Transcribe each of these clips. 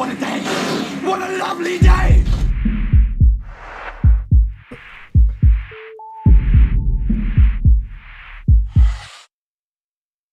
What a day! What a lovely day!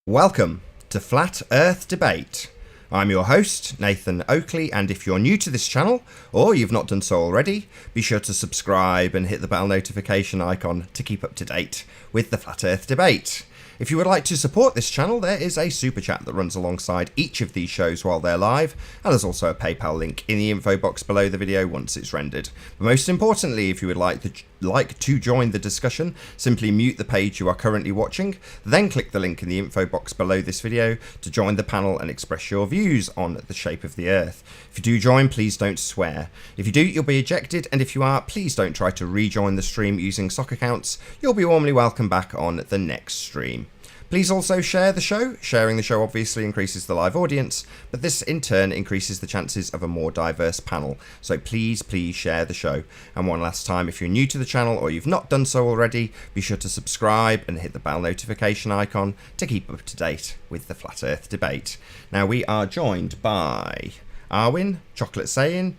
Welcome to Flat Earth Debate. I'm your host, Nathan Oakley, and if you're new to this channel, or you've not done so already, be sure to subscribe and hit the bell notification icon to keep up to date with the Flat Earth Debate. If you would like to support this channel, there is a super chat that runs alongside each of these shows while they're live, and there's also a PayPal link in the info box below the video once it's rendered. But most importantly, if you would like to join the discussion, simply mute the page you are currently watching, then click the link in the info box below this video to join the panel and express your views on the shape of the Earth. If you do join, please don't swear. If you do, you'll be ejected, and if you are, please don't try to rejoin the stream using sock accounts. You'll be warmly welcome back on the next stream. Please also share the show. Sharing the show obviously increases the live audience, but this in turn increases the chances of a more diverse panel. So please share the show. And one last time, if you're new to the channel or you've not done so already, be sure to subscribe and hit the bell notification icon to keep up to date with the Flat Earth Debate. Now we are joined by Arwin, Chocolate Saying,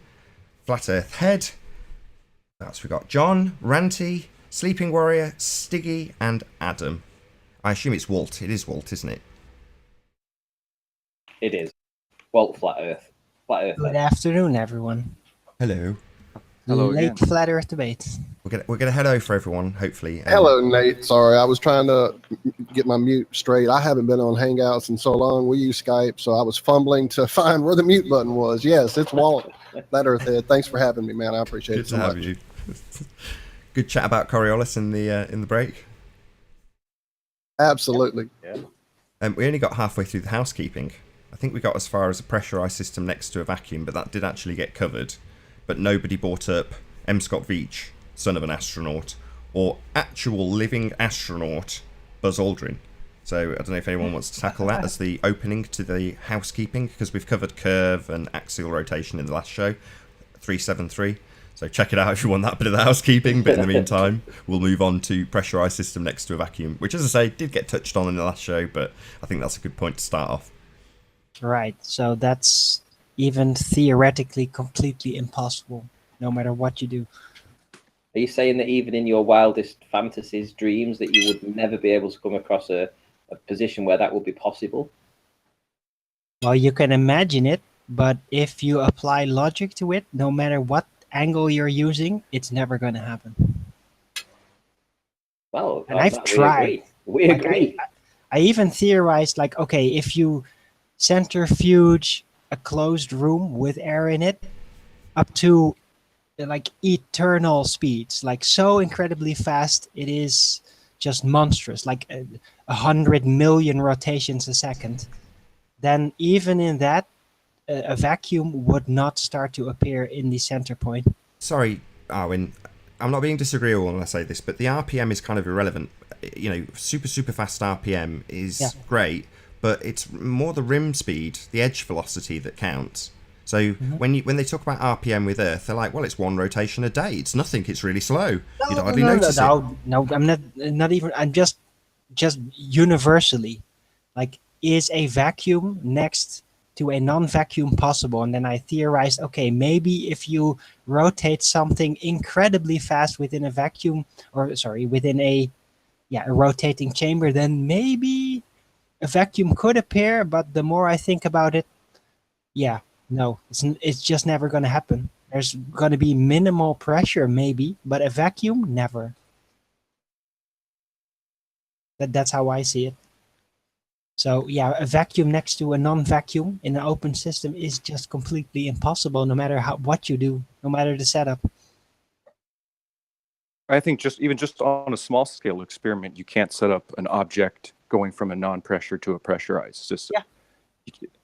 Flat Earth Head. That's we got John, Ranty, Sleeping Warrior, Stiggy, and Adam. I assume it's Walt. It is Walt, isn't it? It is. Walt Flat Earth. Flat Earth. Good afternoon, everyone. Hello. Hello Late again. Flat Earth Debate. We're gonna head over for everyone, hopefully. Hello, Nate. Sorry, I was trying to get my mute straight. I haven't been on Hangouts in so long. We use Skype, so I was fumbling to find where the mute button was. Yes, it's Walt, Flat Earth Head. Thanks for having me, man. I appreciate Good it so to have much. you. Good chat about Coriolis in the break. Absolutely. Yeah. We only got halfway through the housekeeping. I think we got as far as a pressurized system next to a vacuum, but that did actually get covered. But nobody brought up M. Scott Veach, son of an astronaut, or actual living astronaut Buzz Aldrin. So I don't know if anyone wants to tackle that as the opening to the housekeeping, because we've covered curve and axial rotation in the last show, 373. So check it out if you want that bit of the housekeeping. But in the meantime, we'll move on to pressurized system next to a vacuum, which, as I say, did get touched on in the last show, but I think that's a good point to start off. Right, so that's even theoretically completely impossible, no matter what you do. Are you saying that even in your wildest fantasies, dreams, that you would never be able to come across a position where that would be possible? Well, you can imagine it, but if you apply logic to it, no matter what angle you're using, it's never going to happen. Well, And I've tried. We agree. I even theorized, like, okay, if you centrifuge a closed room with air in it up to like eternal speeds, like so incredibly fast, it is just monstrous, like 100 million rotations a second, then even in that, a vacuum would not start to appear in the center point. Sorry, Arwin, I'm not being disagreeable when I say this, but the RPM is kind of irrelevant. You know, super fast RPM is great, but it's more the rim speed, the edge velocity that counts. So when they talk about RPM with Earth, they're like, well, it's one rotation a day. It's nothing. It's really slow. You'd hardly notice it. No, I'm not even. I'm just universally, like, is a vacuum next to a non-vacuum possible? And then I theorized, okay, maybe if you rotate something incredibly fast within a vacuum, or sorry, within a rotating chamber, then maybe a vacuum could appear. But the more I think about it, no, it's just never going to happen. There's going to be minimal pressure maybe, but a vacuum, never. That's how I see it. So yeah, a vacuum next to a non-vacuum in an open system is just completely impossible, no matter what you do, no matter the setup. I think just on a small scale experiment, you can't set up an object going from a non-pressure to a pressurized system. Yeah.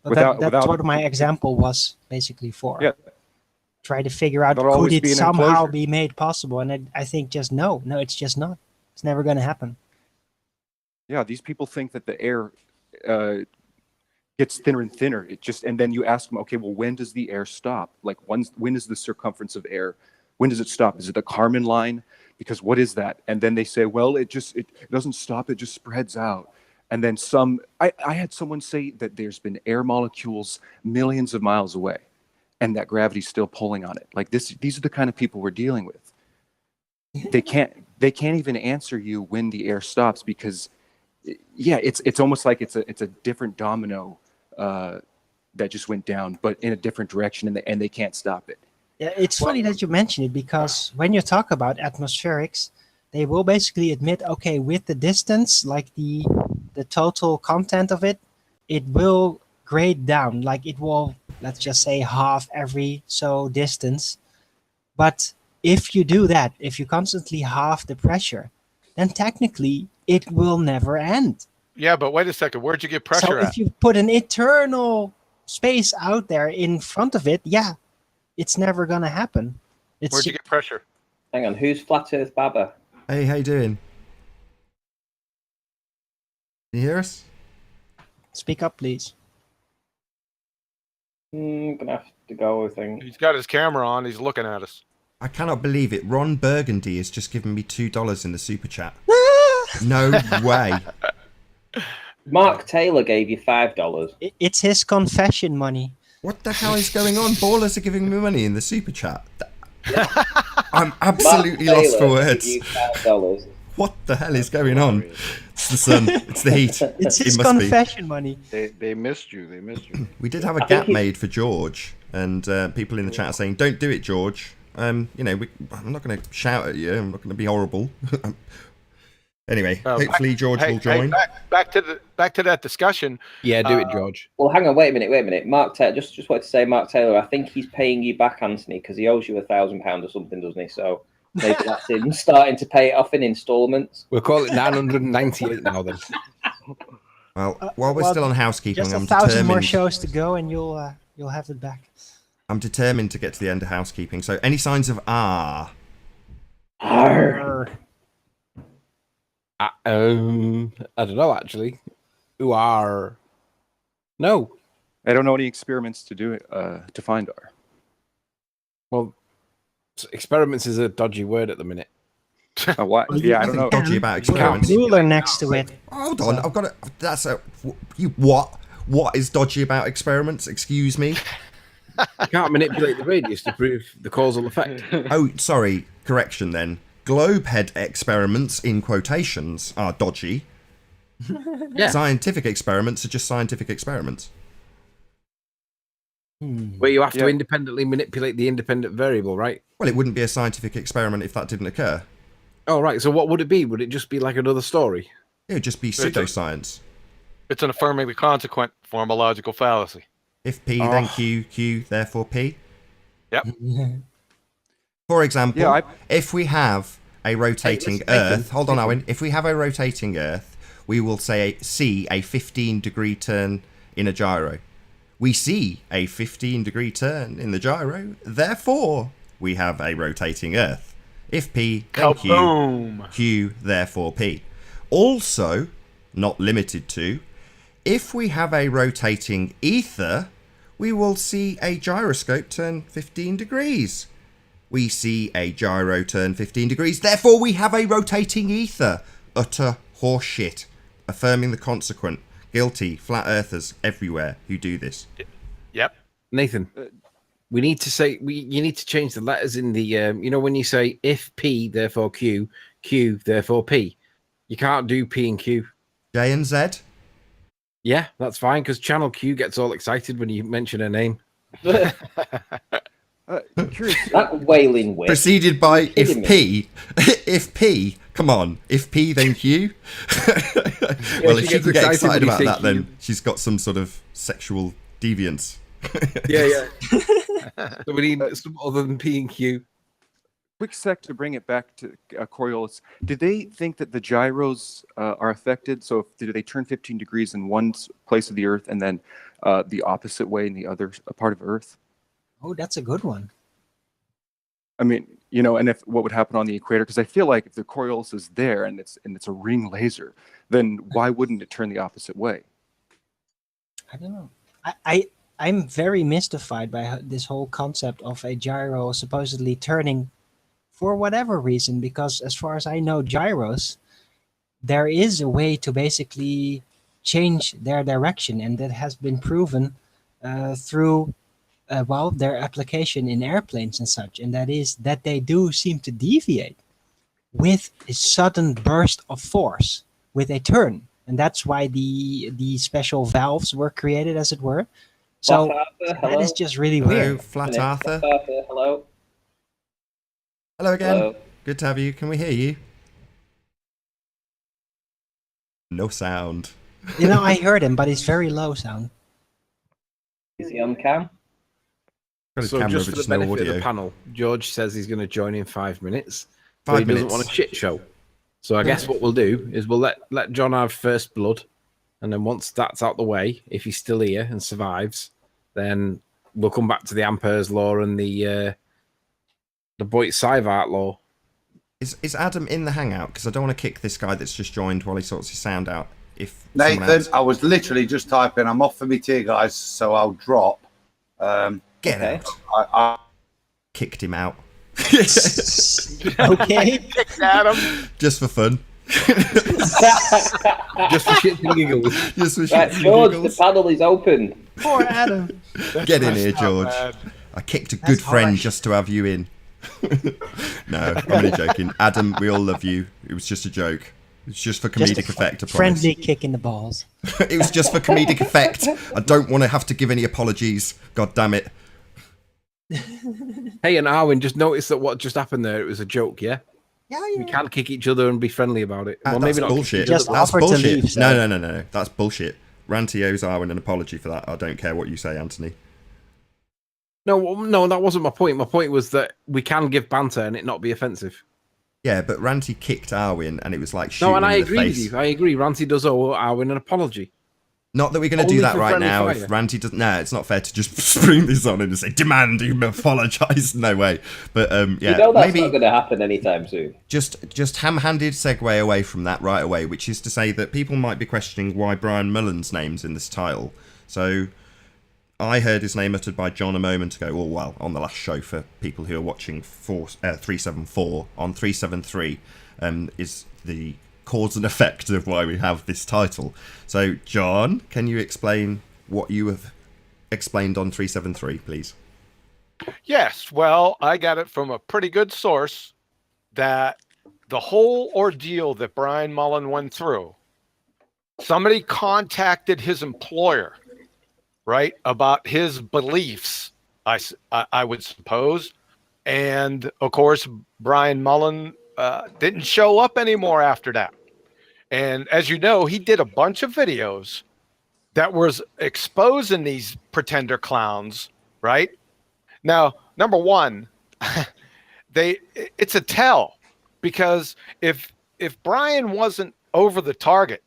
That's what my example was basically for. Yeah. Try to figure out, could it somehow be made possible? And I think just no, it's just not. It's never going to happen. Yeah, these people think that the air gets thinner and thinner. And then you ask them, okay, well, when does the air stop? Like, when is the circumference of air? When does it stop? Is it the Kármán line? Because what is that? And then they say, well, it doesn't stop. It just spreads out. And then I had someone say that there's been air molecules millions of miles away. and that gravity's still pulling on it. Like these are the kind of people we're dealing with. They can't even answer you when the air stops, because it's almost like it's a different domino that just went down, but in a different direction, and they can't stop it. Yeah, it's funny that you mention it, because when you talk about atmospherics, they will basically admit, okay, with the distance, like the total content of it, it will grade down. Like it will, let's just say, half every so distance. But if you do that, if you constantly halve the pressure, then technically it will never end. Yeah, but wait a second. Where'd you get pressure So at? if you put an eternal space out there in front of it, yeah, it's never gonna happen. Where'd you get pressure? Hang on, who's Flat Earth Baba? Hey, how you doing? Can you hear us? Speak up, please. Gonna have to go, I think. He's got his camera on. He's looking at us. I cannot believe it. Ron Burgundy has just given me $2 in the super chat. No way. Mark Taylor gave you $5. It's his confession money. What the hell is going on? Ballers are giving me money in the super chat. I'm absolutely Mark lost for Taylor words. gave you $5. What the hell is going on? It's the sun. It's the heat. It's his It must be. confession money. They missed you. They missed you. We did have a think gap he- made for George, and people in the chat are saying, "Don't do it, George." I'm not going to shout at you. I'm not going to be horrible. Anyway, hopefully George will join. Back to that discussion. Yeah, do it, George. Well, hang on, wait a minute. Mark Taylor, just wanted to say, Mark Taylor, I think he's paying you back, Anthony, because he owes you £1,000 or something, doesn't he? So maybe that's him starting to pay it off in instalments. We'll call it 998 now then. Well, while we're still on housekeeping, Just I'm 1,000 more determined. shows to go, and you'll have it back. I'm determined to get to the end of housekeeping. So, any signs of R? Arr. I don't know, actually. Who are... No. I don't know any experiments to do it to find R. Well, experiments is a dodgy word at the minute. What? Yeah, I don't know. Dodgy about Put a experiments. ruler next to it. Hold on, I've got it. That's a. You what? What is dodgy about experiments? Excuse me. You can't manipulate the radius to prove the causal effect. Oh, sorry. Correction then. Globehead experiments, in quotations, are dodgy. Yeah. Scientific experiments are just scientific experiments. Where you have to independently manipulate the independent variable, right? Well, it wouldn't be a scientific experiment if that didn't occur. Oh, right. So what would it be? Would it just be like another story? It would just be pseudoscience. It's an affirming the consequent form of logical fallacy. If P, then Q, Q, therefore P. Yep. For example, Yeah, if we have a rotating Earth, hold on, Owen. If we have a rotating Earth, we will see a 15-degree turn in a gyro. We see a 15-degree turn in the gyro, therefore we have a rotating Earth. If P, then Q, Kaboom! Q, therefore P. Also, not limited to, if we have a rotating ether, we will see a gyroscope turn 15 degrees. We see a gyro turn 15 degrees, therefore we have a rotating ether. Utter horseshit. Affirming the consequent. Guilty flat earthers everywhere who do this. Yep. Nathan, we need to say you need to change the letters in the when you say if P therefore Q, Q therefore P. You can't do P and Q. J and Z. Yeah, that's fine because Channel Q gets all excited when you mention her name. Curious. That wailing witch. Preceded by kidding if P. If P. Come on. If P, then Q. Well, if she gets can get excited excited when you about say that, Q. then she's got some sort of sexual deviance. Yeah. So we need some other than P and Q. Quick sec to bring it back to Coriolis. Did they think that the gyros are affected? So do they turn 15 degrees in one place of the Earth and then the opposite way in the other part of Earth? Oh, that's a good one. I mean, and if what would happen on the equator? Because I feel like if the Coriolis is there and it's a ring laser, then why wouldn't it turn the opposite way? I don't know. I'm very mystified by this whole concept of a gyro supposedly turning for whatever reason, because as far as I know, gyros, there is a way to basically change their direction, and that has been proven through well, their application in airplanes and such, and that is that they do seem to deviate with a sudden burst of force, with a turn, and that's why the special valves were created, as it were. So that is just really Hello, weird. Flat Arthur. Hello. Hello again. Hello. Good to have you. Can we hear you? No sound. You know, I heard him, but it's very low sound. Is he on cam? Got his So camera, just but for the just no benefit of audio. the panel, George says he's going to join in 5 minutes. 5 but he minutes. doesn't want a shit show. So I guess what we'll do is we'll let John have first blood, and then once that's out the way, if he's still here and survives, then we'll come back to the Ampere's law and the Boit-Sivart law. Is Adam in the hangout? Because I don't want to kick this guy that's just joined while he sorts his sound out. If someone Nathan, else... I was literally just typing. I'm off for me tea, guys, so I'll drop. Get Okay. out. I Kicked him out. Okay. Adam. Just for fun. Just for shits and giggles. Just for Right, shits and George, the giggles. panel is open. Poor Adam. Get in here, George. man. I kicked a good friend harsh. just to have you in. No, I'm only joking. Adam, we all love you. It was just a joke. It's just for Just comedic a effect, I promise. friendly kick in the balls. It was just for comedic effect. I don't want to have to give any apologies. God damn it. Hey, and Arwen, just notice that what just happened there, it was a joke, yeah? Yeah, We can't kick each other and be friendly about it. Well, That's maybe not kick bullshit. each other, Just but- That's offer to bullshit. leave, so- No. That's bullshit. Ranty owes Arwen an apology for that. I don't care what you say, Anthony. No, that wasn't my point. My point was that we can give banter and it not be offensive. Yeah, but Ranty kicked Arwen and it was like shooting No, and him I in the agree with face. you. I agree. Ranty does owe Arwen an apology. Not that we're going to Only do that for right friendly now. fire. If Ranty doesn't, no, it's not fair to just spring this on him and say demand you apologise. No way. But yeah, You know that's maybe not going to happen anytime soon. just ham-handed segue away from that right away, which is to say that people might be questioning why Brian Mullin's name's in this title. So I heard his name uttered by John a moment ago, or well, on the last show for people who are watching 374. On 373 is the cause and effect of why we have this title. So, John, can you explain what you have explained on 373, please? Yes, well, I got it from a pretty good source that the whole ordeal that Brian Mullin went through, somebody contacted his employer, right, about his beliefs, I would suppose. And, of course, Brian Mullin didn't show up anymore after that. And as you know, he did a bunch of videos that was exposing these pretender clowns, right? Now, number one, it's a tell, because if Brian wasn't over the target,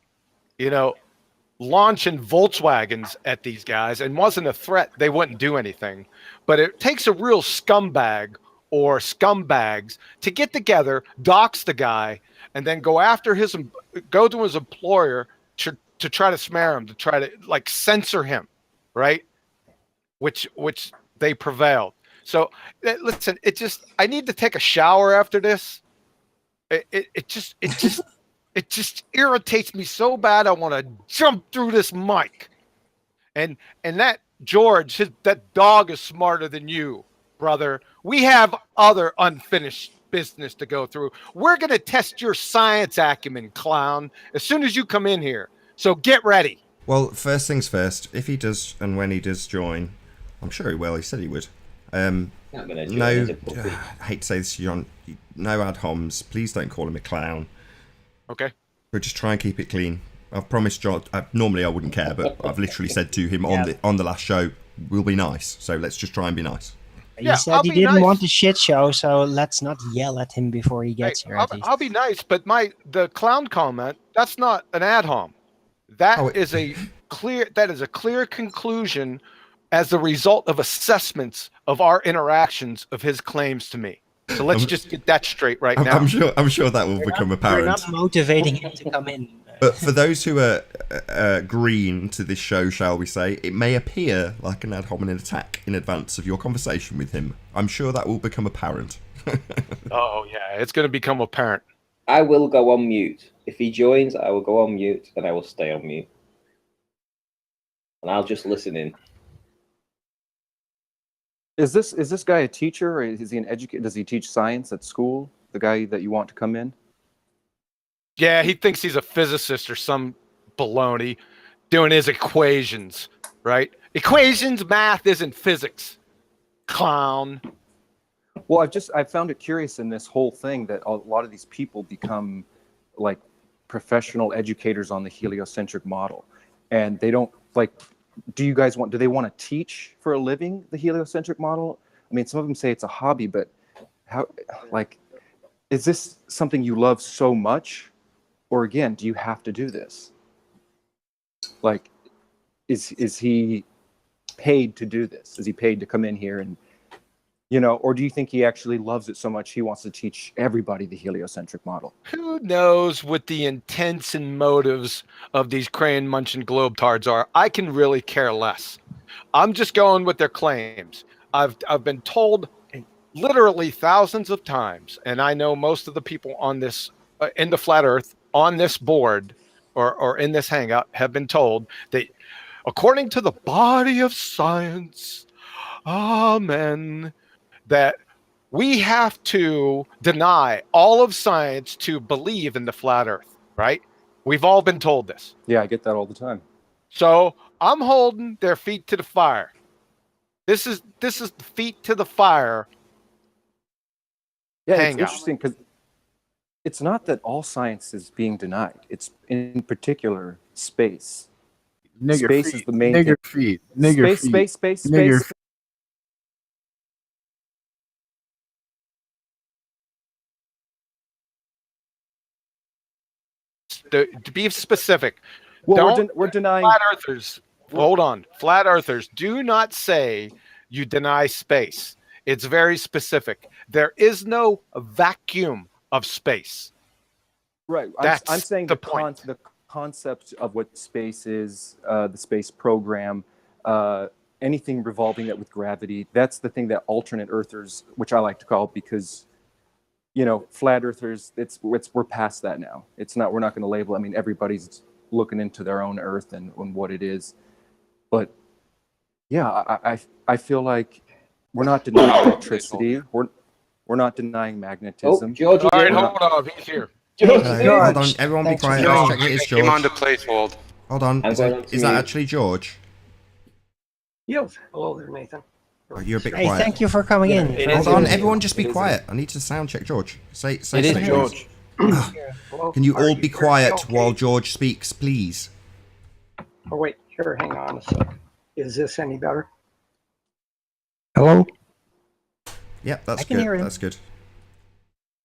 launching Volkswagens at these guys and wasn't a threat, they wouldn't do anything. But it takes a real scumbag or scumbags to get together, dox the guy, and then go to his employer to try to smear him, to try to censor him, right? Which they prevailed. So listen, I need to take a shower after this. It just irritates me so bad. I want to jump through this mic. And that George, that dog is smarter than you, brother. We have other unfinished business to go through. We're going to test your science acumen, clown, as soon as you come in here. So get ready. Well, first things first, if he does and when he does join, I'm sure he will. He said he would. Not gonna join, No, is it, puppy? I hate to say this, John. No ad homs. Please don't call him a clown. Okay. But just try and keep it clean. I've promised John. Normally I wouldn't care, but I've literally said to him on the last show, we'll be nice. So let's just try and be nice. You said I'll you be didn't nice. want a shit show, so let's not yell at him before he gets here. At least. I'll be nice, but the clown comment, that's not an ad hom. That is a clear conclusion as the result of assessments of our interactions of his claims to me. So let's just get that straight right now. I'm sure that will become We're apparent. not motivating him to come in. But for those who are green to this show, shall we say, it may appear like an ad hominem attack in advance of your conversation with him. I'm sure that will become apparent. Oh, yeah, it's going to become apparent. I will go on mute. If he joins, I will go on mute and I will stay on mute. And I'll just listen in. Is this guy a teacher, or is he an educator? Does he teach science at school? The guy that you want to come in? Yeah, he thinks he's a physicist or some baloney doing his equations, right? Equations, math isn't physics. Clown. Well, I found it curious in this whole thing that a lot of these people become like professional educators on the heliocentric model, and they don't like. Do they want to teach for a living the heliocentric model? I mean, some of them say it's a hobby, but how, like, is this something you love so much, or again, do you have to do this? Like, is he paid to do this? Is he paid to come in here and, or do you think he actually loves it so much he wants to teach everybody the heliocentric model? Who knows what the intents and motives of these crayon munching globetards are? I can really care less. I'm just going with their claims. I've been told literally thousands of times, and I know most of the people on this in the flat Earth on this board or in this hangout have been told that according to the body of science, amen, that we have to deny all of science to believe in the flat Earth, right? We've all been told this. Yeah, I get that all the time. So I'm holding their feet to the fire. This is the feet to the fire. Yeah, hangout. It's interesting because it's not that all science is being denied. It's in particular space. Nigger Space feet. is the main Nigger thing. feet. Nigger feet. Space. Nigger To be specific, Well, we're denying. flat earthers. Hold on, flat earthers do not say you deny space. It's very specific. There is no vacuum of space. Right. That's I'm saying the the point. the concept of what space is, the space program, anything revolving that with gravity. That's the thing that alternate earthers, which I like to call, because flat earthers, we're past that now. It's not. We're not going to label. I mean, everybody's looking into their own Earth and what it is. But yeah, I feel like we're not denying electricity. We're not denying magnetism. George, All right, We're hold not- on. He's here. George, Hold on, everyone be Thanks for quiet. joining. Let's check it is Came on George. to place hold. Hold on, I'm is going on to that mute. actually George? Yes. Hello there, Nathan. Oh, you're a bit Hey, quiet. thank you for coming in. it Hold is on, George. everyone just be It is quiet. I need to sound check George. Say It is something. George. Hello. Can you Are all be hearing me quiet okay? while George speaks, please? Oh, wait. Here, hang on a sec. Is this any better? Hello? Yep, that's I can good. hear him. That's good.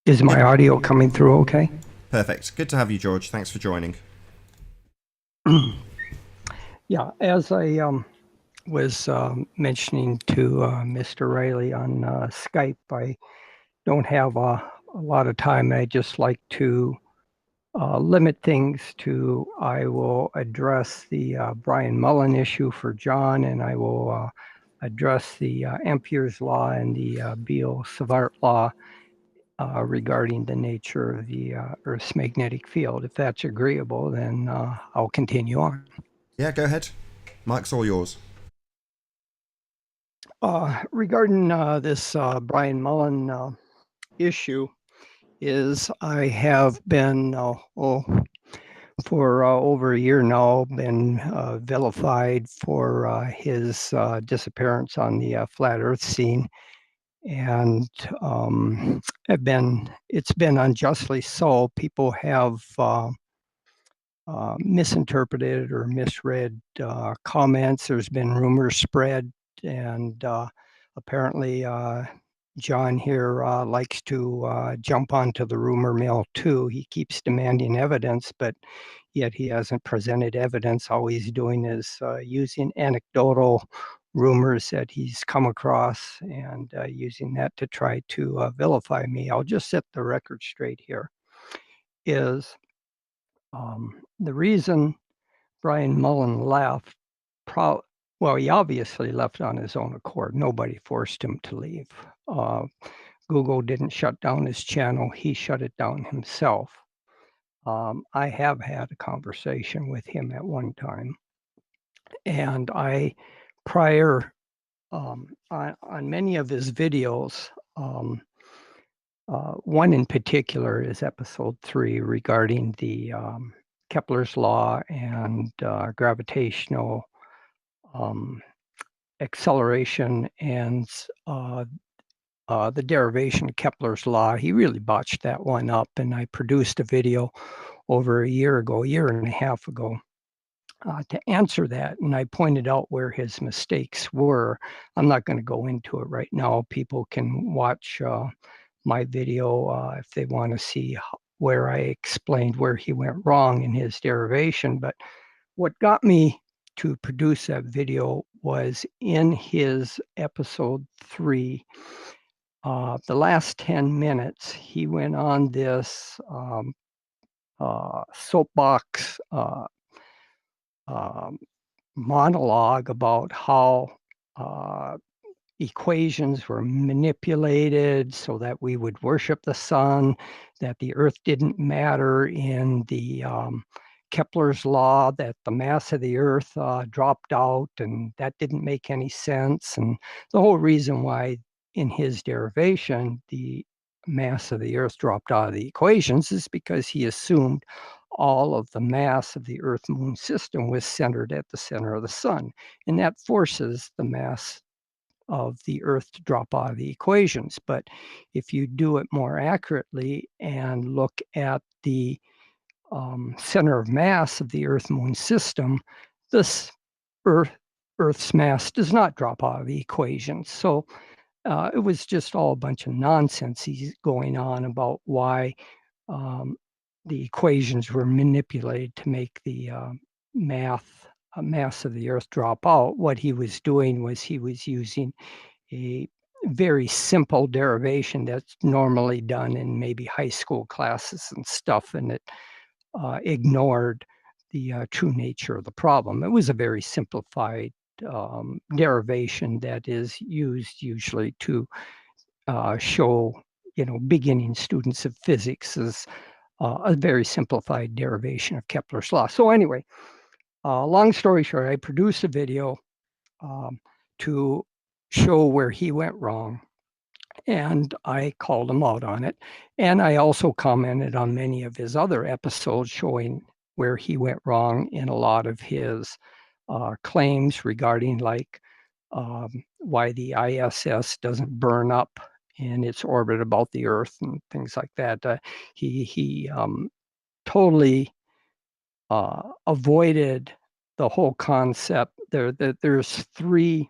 Is my audio coming through okay? Perfect. Good to have you, George. Thanks for joining. Yeah, as I was mentioning to Mr. Rayleigh on Skype, I don't have a lot of time. I just like to limit things to, I will address the Brian Mullin issue for John, and I will address the Ampere's law and the Beale-Savart law regarding the nature of the Earth's magnetic field. If that's agreeable, then I'll continue on. Yeah, go ahead. Mike's all yours. Regarding this Brian Mullin issue, is I have been for over a year now been vilified for his disappearance on the flat Earth scene, and it's been unjustly so. People have misinterpreted or misread comments. There's been rumors spread, and apparently John here likes to jump onto the rumor mill too. He keeps demanding evidence, but yet he hasn't presented evidence. All he's doing is using anecdotal rumors that he's come across and using that to try to vilify me. I'll just set the record straight here. Is the reason Brian Mullin left, well, he obviously left on his own accord. Nobody forced him to leave. Google didn't shut down his channel. He shut it down himself. I have had a conversation with him at one time. And prior on many of his videos. One in particular is episode 3 regarding the Kepler's law and gravitational acceleration and the derivation of Kepler's law. He really botched that one up, and I produced a video over a year and a half ago to answer that, and I pointed out where his mistakes were. I'm not going to go into it right now. People can watch my video if they want to see where I explained where he went wrong in his derivation. But what got me to produce that video was in his episode 3, the last 10 minutes, he went on this soapbox monologue about how equations were manipulated so that we would worship the sun, that the earth didn't matter in the Kepler's law, that the mass of the earth dropped out, and that didn't make any sense. And the whole reason why in his derivation the mass of the earth dropped out of the equations is because he assumed all of the mass of the Earth-Moon system was centered at the center of the sun, and that forces the mass of the Earth to drop out of the equations. But if you do it more accurately and look at the center of mass of the Earth-Moon system, this Earth's mass does not drop out of the equations. So it was just all a bunch of nonsense he's going on about why the equations were manipulated to make the mass of the Earth drop out. What he was doing was he was using a very simple derivation that's normally done in maybe high school classes and stuff, and it ignored the true nature of the problem. It was a very simplified derivation that is used usually to show, beginning students of physics as a very simplified derivation of Kepler's law. So anyway, long story short, I produced a video to show where he went wrong, and I called him out on it. And I also commented on many of his other episodes showing where he went wrong in a lot of his claims regarding like why the ISS doesn't burn up in its orbit about the Earth and things like that. He totally avoided the whole concept. There's 3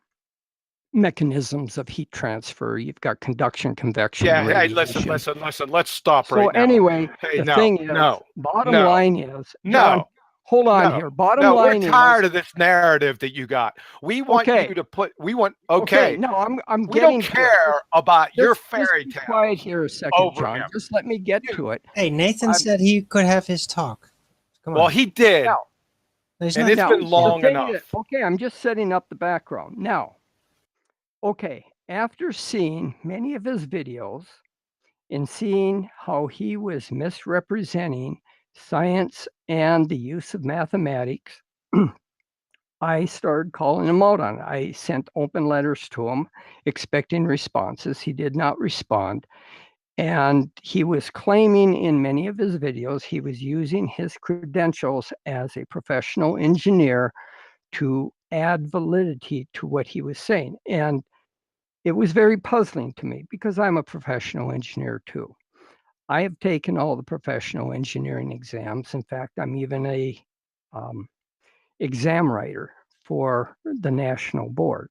mechanisms of heat transfer. You've got conduction, convection. Yeah. Hey, radiation. listen. Let's stop right now. So anyway, Hey, the thing is, bottom line is, John, hold on here. Bottom line is, we're tired of this narrative that you got. We want you to put. We want. Okay. No, I'm we getting. don't care about your fairy just tale. Be quiet here a second, John. Him. Just let me get to it. Hey, Nathan said he could have his talk. Come on. Well, he did. Now, and it's been long enough. Okay, I'm just setting up the background now. Okay, after seeing many of his videos and seeing how he was misrepresenting science and the use of mathematics, I started calling him out on it. I sent open letters to him expecting responses. He did not respond. And he was claiming in many of his videos, he was using his credentials as a professional engineer to add validity to what he was saying. And it was very puzzling to me because I'm a professional engineer too. I have taken all the professional engineering exams. In fact, I'm even a exam writer for the national board.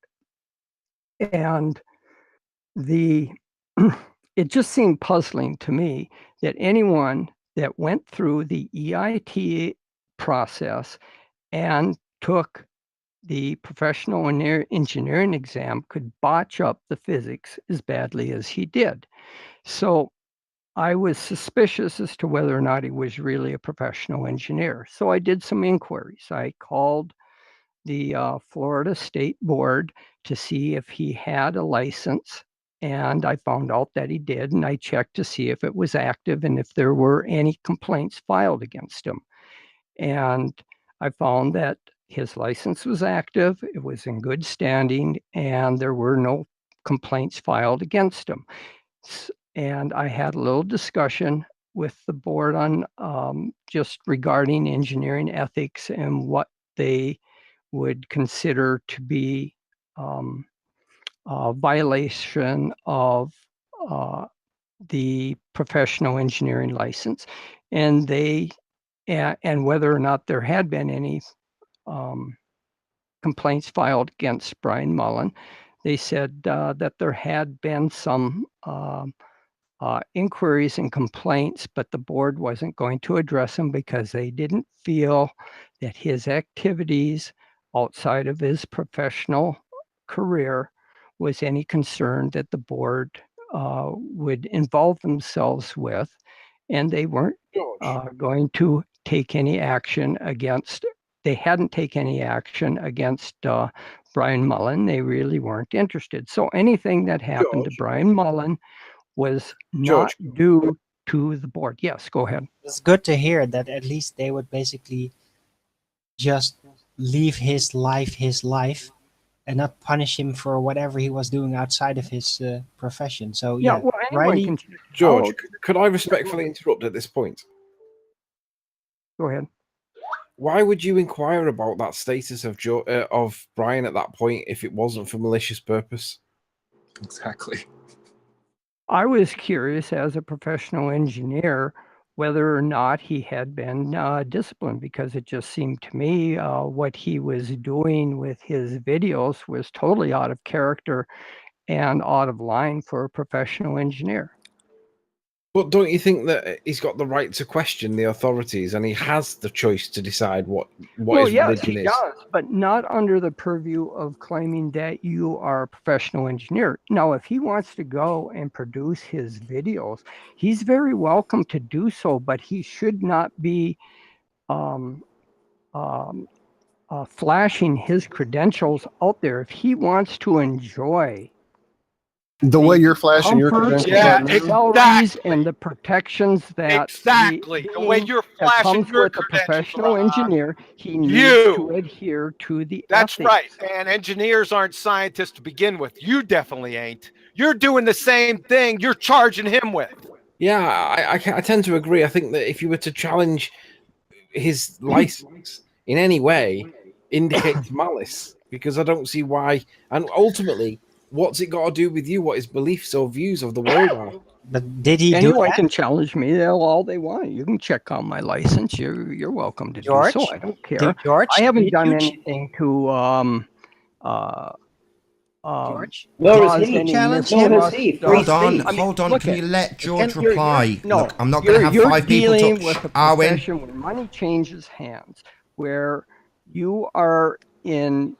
And it just seemed puzzling to me that anyone that went through the EIT process and took the professional engineering exam could botch up the physics as badly as he did. So I was suspicious as to whether or not he was really a professional engineer. So I did some inquiries. I called the Florida State Board to see if he had a license, and I found out that he did, and I checked to see if it was active and if there were any complaints filed against him. And I found that his license was active, it was in good standing, and there were no complaints filed against him. And I had a little discussion with the board on just regarding engineering ethics and what they would consider to be a violation of the professional engineering license, and and whether or not there had been any complaints filed against Brian Mullin. They said that there had been some inquiries and complaints, but the board wasn't going to address them because they didn't feel that his activities outside of his professional career was any concern that the board would involve themselves with, and they weren't going to take any action against. They hadn't taken any action against Brian Mullin. They really weren't interested. So anything that happened to Brian Mullin was not due to the board. Yes, go ahead. It's good to hear that at least they would basically just leave his life, and not punish him for whatever he was doing outside of his profession. So yeah, well, Riley, George, could I respectfully interrupt at this point? Go ahead. Why would you inquire about that status of Brian at that point if it wasn't for malicious purpose? Exactly. I was curious as a professional engineer whether or not he had been disciplined, because it just seemed to me what he was doing with his videos was totally out of character and out of line for a professional engineer. But don't you think that he's got the right to question the authorities, and he has the choice to decide what his religion is? Does, but not under the purview of claiming that you are a professional engineer. Now, if he wants to go and produce his videos, he's very welcome to do so, but he should not be flashing his credentials out there. If he wants to enjoy the way you're flashing your credentials, and the protections that the way you're flashing your with a professional engineer, he needs to adhere to the That's ethics. right. And engineers aren't scientists to begin with. You definitely ain't. You're doing the same thing you're charging him with. Yeah, I tend to agree. I think that if you were to challenge his license in any way, indicates malice, because I don't see why. And ultimately, what's it got to do with you? What his beliefs or views of the world are? But did he Anyone do that? can challenge me all they want. You can check on my license. You're welcome to George? do so. I don't care. George, I haven't done anything to George? cause he any challenged mistrust. him? Hold on. Can you let George reply? Look, I'm not going to have you're 5 people dealing talk. with a Arwen, profession where money changes hands, where you are in,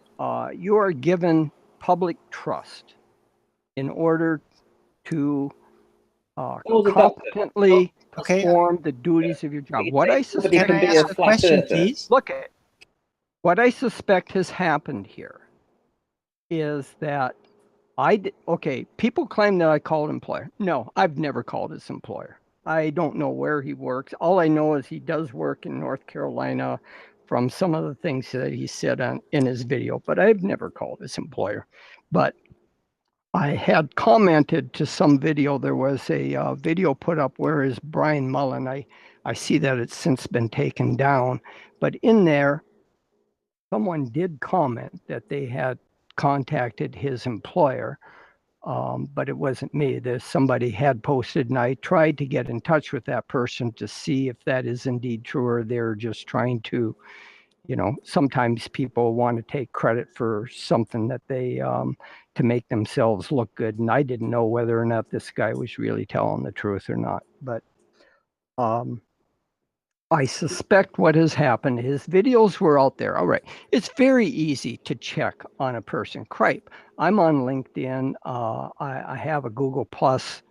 you are given public trust in order to competently perform the duties of your job. What I suspect, Can I ask a question, please? look at what I suspect has happened here is that people claim that I called employer. No, I've never called his employer. I don't know where he works. All I know is he does work in North Carolina from some of the things that he said in his video, but I've never called his employer. But I had commented to some video. There was a video put up where is Brian Mullin. I see that it's since been taken down, but in there, someone did comment that they had contacted his employer, but it wasn't me. Somebody had posted, and I tried to get in touch with that person to see if that is indeed true, or they're just trying to, sometimes people want to take credit for something that they, to make themselves look good. And I didn't know whether or not this guy was really telling the truth or not. But I suspect what has happened, his videos were out there. All right. It's very easy to check on a person. Cripe, I'm on LinkedIn. I have a Google Plus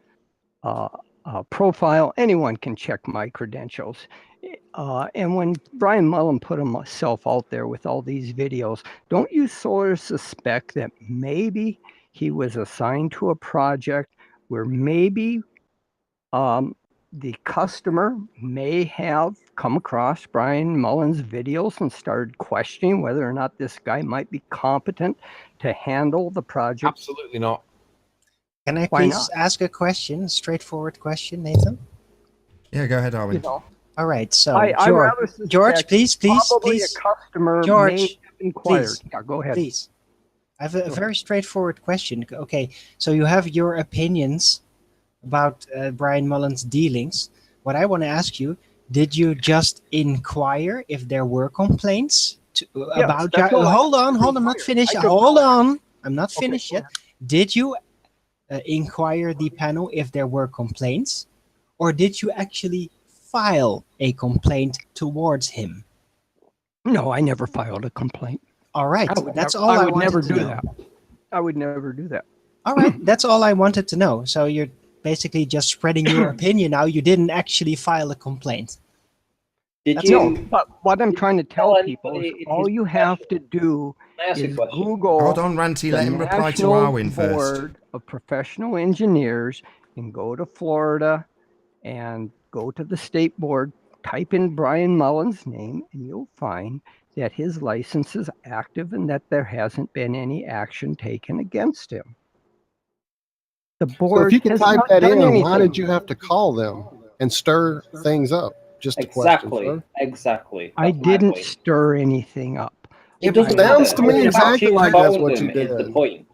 profile. Anyone can check my credentials. And when Brian Mullin put himself out there with all these videos, don't you sort of suspect that maybe he was assigned to a project where maybe the customer may have come across Brian Mullin's videos and started questioning whether or not this guy might be competent to handle the project. Absolutely not. Can I Why please not? ask a question, a straightforward question, Nathan? Yeah, go ahead, Arwen. You know, All right, so I George, rather suspect George, please, probably please, a customer may George, have inquired. please, Yeah, go ahead. please. I have a very straightforward question. Okay, so you have your opinions about Brian Mullin's dealings. What I want to ask you, did you just inquire if there were complaints about... that's all I Hold on, I'm not finished. Hold on, I'm not finished yet. Did you inquire the panel if there were complaints? Or did you actually file a complaint towards him? No, I never filed a complaint. All right, that's all I I would wanted never to do know. that. I would never do that. All right, that's all I wanted to know. So you're basically just spreading your opinion now. You didn't actually file a complaint. Did No, but what I'm trying to tell tell people is anybody in all his you have to do Can I ask a is question? Google Hold on, Ranty, let the him reply to National Arwen first. Board of Professional Engineers and go to Florida and go to the state board, type in Brian Mullin's name, and you'll find that his license is active and that there hasn't been any action taken against him. The So board if you can has type not that done in, anything. why did you have to call them and stir things up? Just a Exactly. question, sir. Exactly. I That's my didn't point. stir anything up. It doesn't Sounds matter. to me The fact exactly you like that's phoned what him you is the did. point.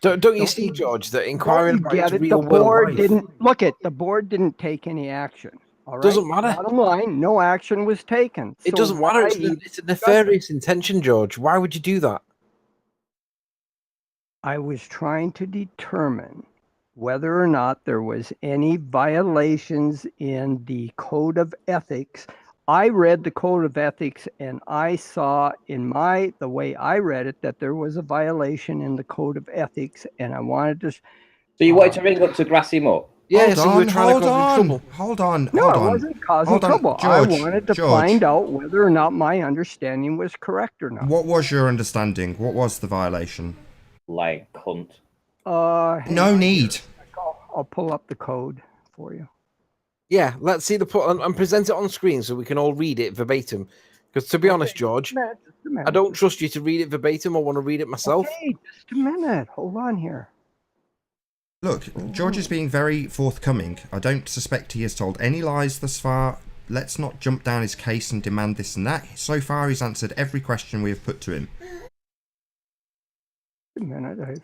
Don't you see, George, that inquiring Don't about you his get it? real The world board life didn't look it. The board didn't take any action. All right. doesn't matter. Bottom line, no action was taken. It So doesn't matter. why It's a nefarious intention, George. Why would you do that? I was trying to determine whether or not there was any violations in the code of ethics. I read the code of ethics and I saw in the way I read it that there was a violation in the code of ethics, and I wanted to. So you wanted to ring up to grass him up? Yeah, so you were trying to cause him trouble. Hold on. No, I wasn't causing trouble. I wanted to find out whether or not my understanding was correct or not. What was your understanding? What was the violation? Lying cunt. No need. I'll pull up the code for you. Yeah, let's see and present it on screen so we can all read it verbatim. Because to be honest, George, Just a minute. I don't trust you to read it verbatim. I want to read it myself. Okay, just a minute. Hold on here. Look, George is being very forthcoming. I don't suspect he has told any lies thus far. Let's not jump down his case and demand this and that. So far, he's answered every question we have put to him. A minute.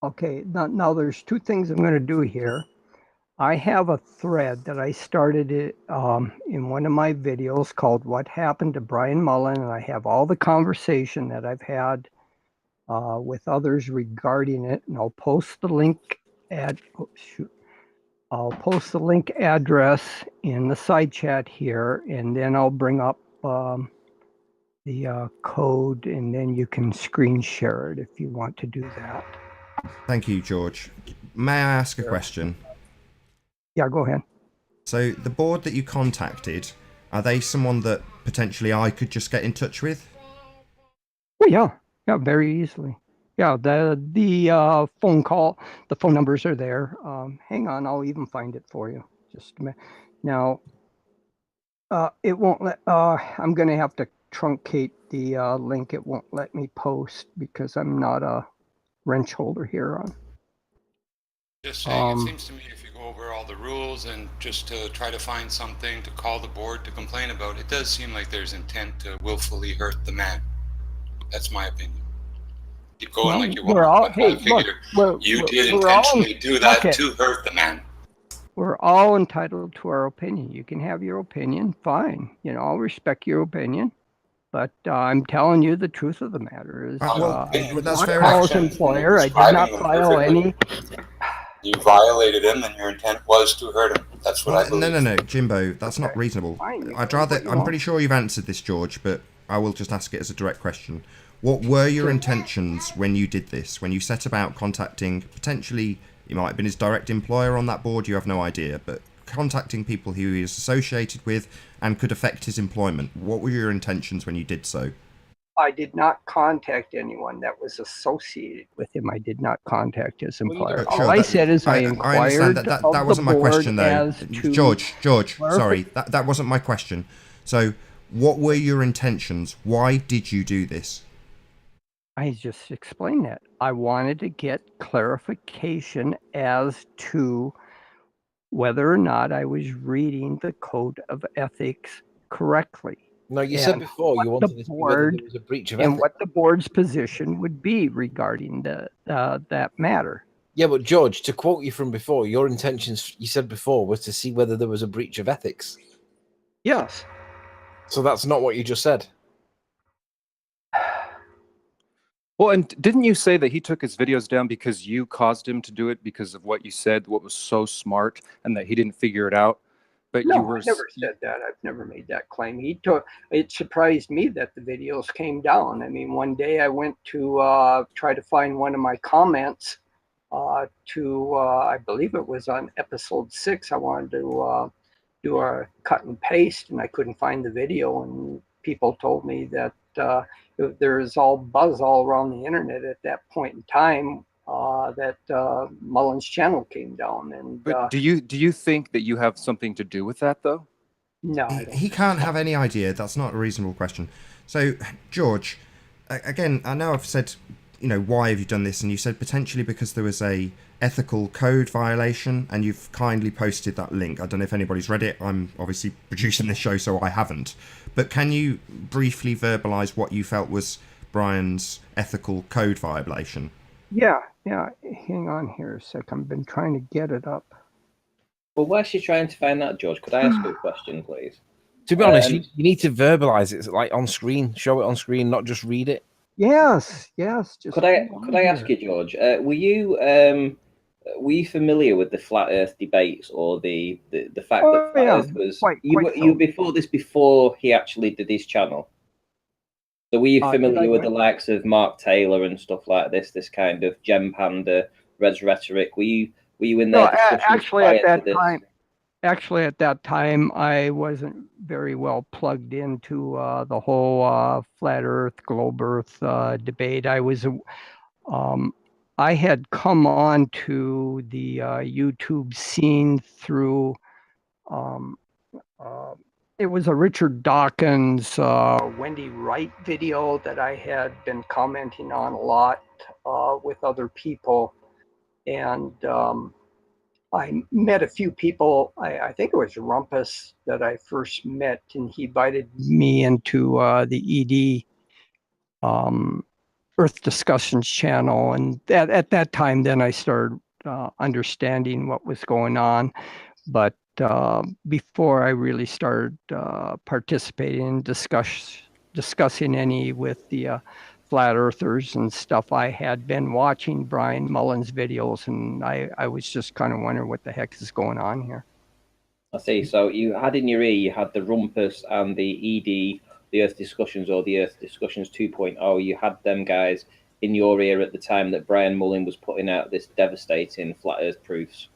Okay, now there's two things I'm going to do here. I have a thread that I started in one of my videos called What Happened to Brian Mullin, and I have all the conversation that I've had with others regarding it, and I'll post the link I'll post the link address in the side chat here, and then I'll bring up the code, and then you can screen share it if you want to do that. Thank you, George. May I ask a question? Yeah, go ahead. So the board that you contacted, are they someone that potentially I could just get in touch with? Oh, yeah, very easily. Yeah, the phone numbers are there. Hang on, I'll even find it for you. Just a minute. Now, it won't let. I'm going to have to truncate the link. It won't let me post because I'm not a wrench holder here on. Just saying, it seems to me if you go over all the rules and just to try to find something to call the board to complain about, it does seem like there's intent to willfully hurt the man. That's my opinion. Keep going like you want. You did intentionally do that to hurt the man. We're all entitled to our opinion. You can have your opinion, fine. I'll respect your opinion. But I'm telling you the truth of the matter is, that's fair enough. Employer, I did not file any. You violated him, and your intent was to hurt him. That's what I believe. No, Jimbo, that's not reasonable. I'm pretty sure you've answered this, George, but I will just ask it as a direct question. What were your intentions when you did this? When you set about contacting, potentially, it might have been his direct employer on that board, you have no idea, but contacting people who he is associated with and could affect his employment. What were your intentions when you did so? I did not contact anyone that was associated with him. I did not contact his employer. All I said is I inquired understand that wasn't my question, though. George, clarify- sorry, that wasn't my question. So, what were your intentions? Why did you do this? I just explained that. I wanted to get clarification as to whether or not I was reading the code of ethics correctly. No, you said before you wanted to see whether there was a breach of ethics. And what the board's position would be regarding that matter. Yeah, but George, to quote you from before, your intentions, you said before, was to see whether there was a breach of ethics. Yes. So that's not what you just said. Well, and didn't you say that he took his videos down because you caused him to do it because of what you said, what was so smart, and that he didn't figure it out? But No, you were... I never said that. I've never made that claim. It surprised me that the videos came down. I mean, one day I went to try to find one of my comments I believe it was on episode 6. I wanted to do a cut and paste, and I couldn't find the video, and people told me that there's all buzz all around the internet at that point in time that Mullin's channel came down. And But do you think that you have something to do with that, though? No, he can't have any idea. That's not a reasonable question. So, George, again, I know I've said, why have you done this? And you said potentially because there was a ethical code violation, and you've kindly posted that link. I don't know if anybody's read it. I'm obviously producing this show, so I haven't. But can you briefly verbalise what you felt was Brian's ethical code violation? Yeah. Hang on here a sec. I've been trying to get it up. Well, while she's trying to find that, George, could I ask you a question, please? To be honest, you need to verbalise it, like on screen, show it on screen, not just read it. Yes. Just could I ask you, George? Were you familiar with the flat Earth debates, or the fact that flat Earth was you before he actually did his channel? So were you familiar with the likes of Mark Taylor and stuff like this? This kind of Gem Panda, Res Rhetoric. Were you in there? Actually, at that time, I wasn't very well plugged into the whole flat Earth, globe Earth debate. I had come on to the YouTube scene through. It was a Richard Dawkins, Wendy Wright video that I had been commenting on a lot with other people, and I met a few people. I think it was Rumpus that I first met, and he invited me into the ED Earth Discussions channel. And at that time, then I started understanding what was going on. But before I really started participating in discussing any with the flat earthers and stuff, I had been watching Brian Mullin's videos, and I was just kind of wondering what the heck is going on here. I see. So you had in your ear, you had the Rumpus and the ED, the Earth Discussions, or the Earth Discussions 2.0. You had them guys in your ear at the time that Brian Mullin was putting out this devastating flat Earth proofs.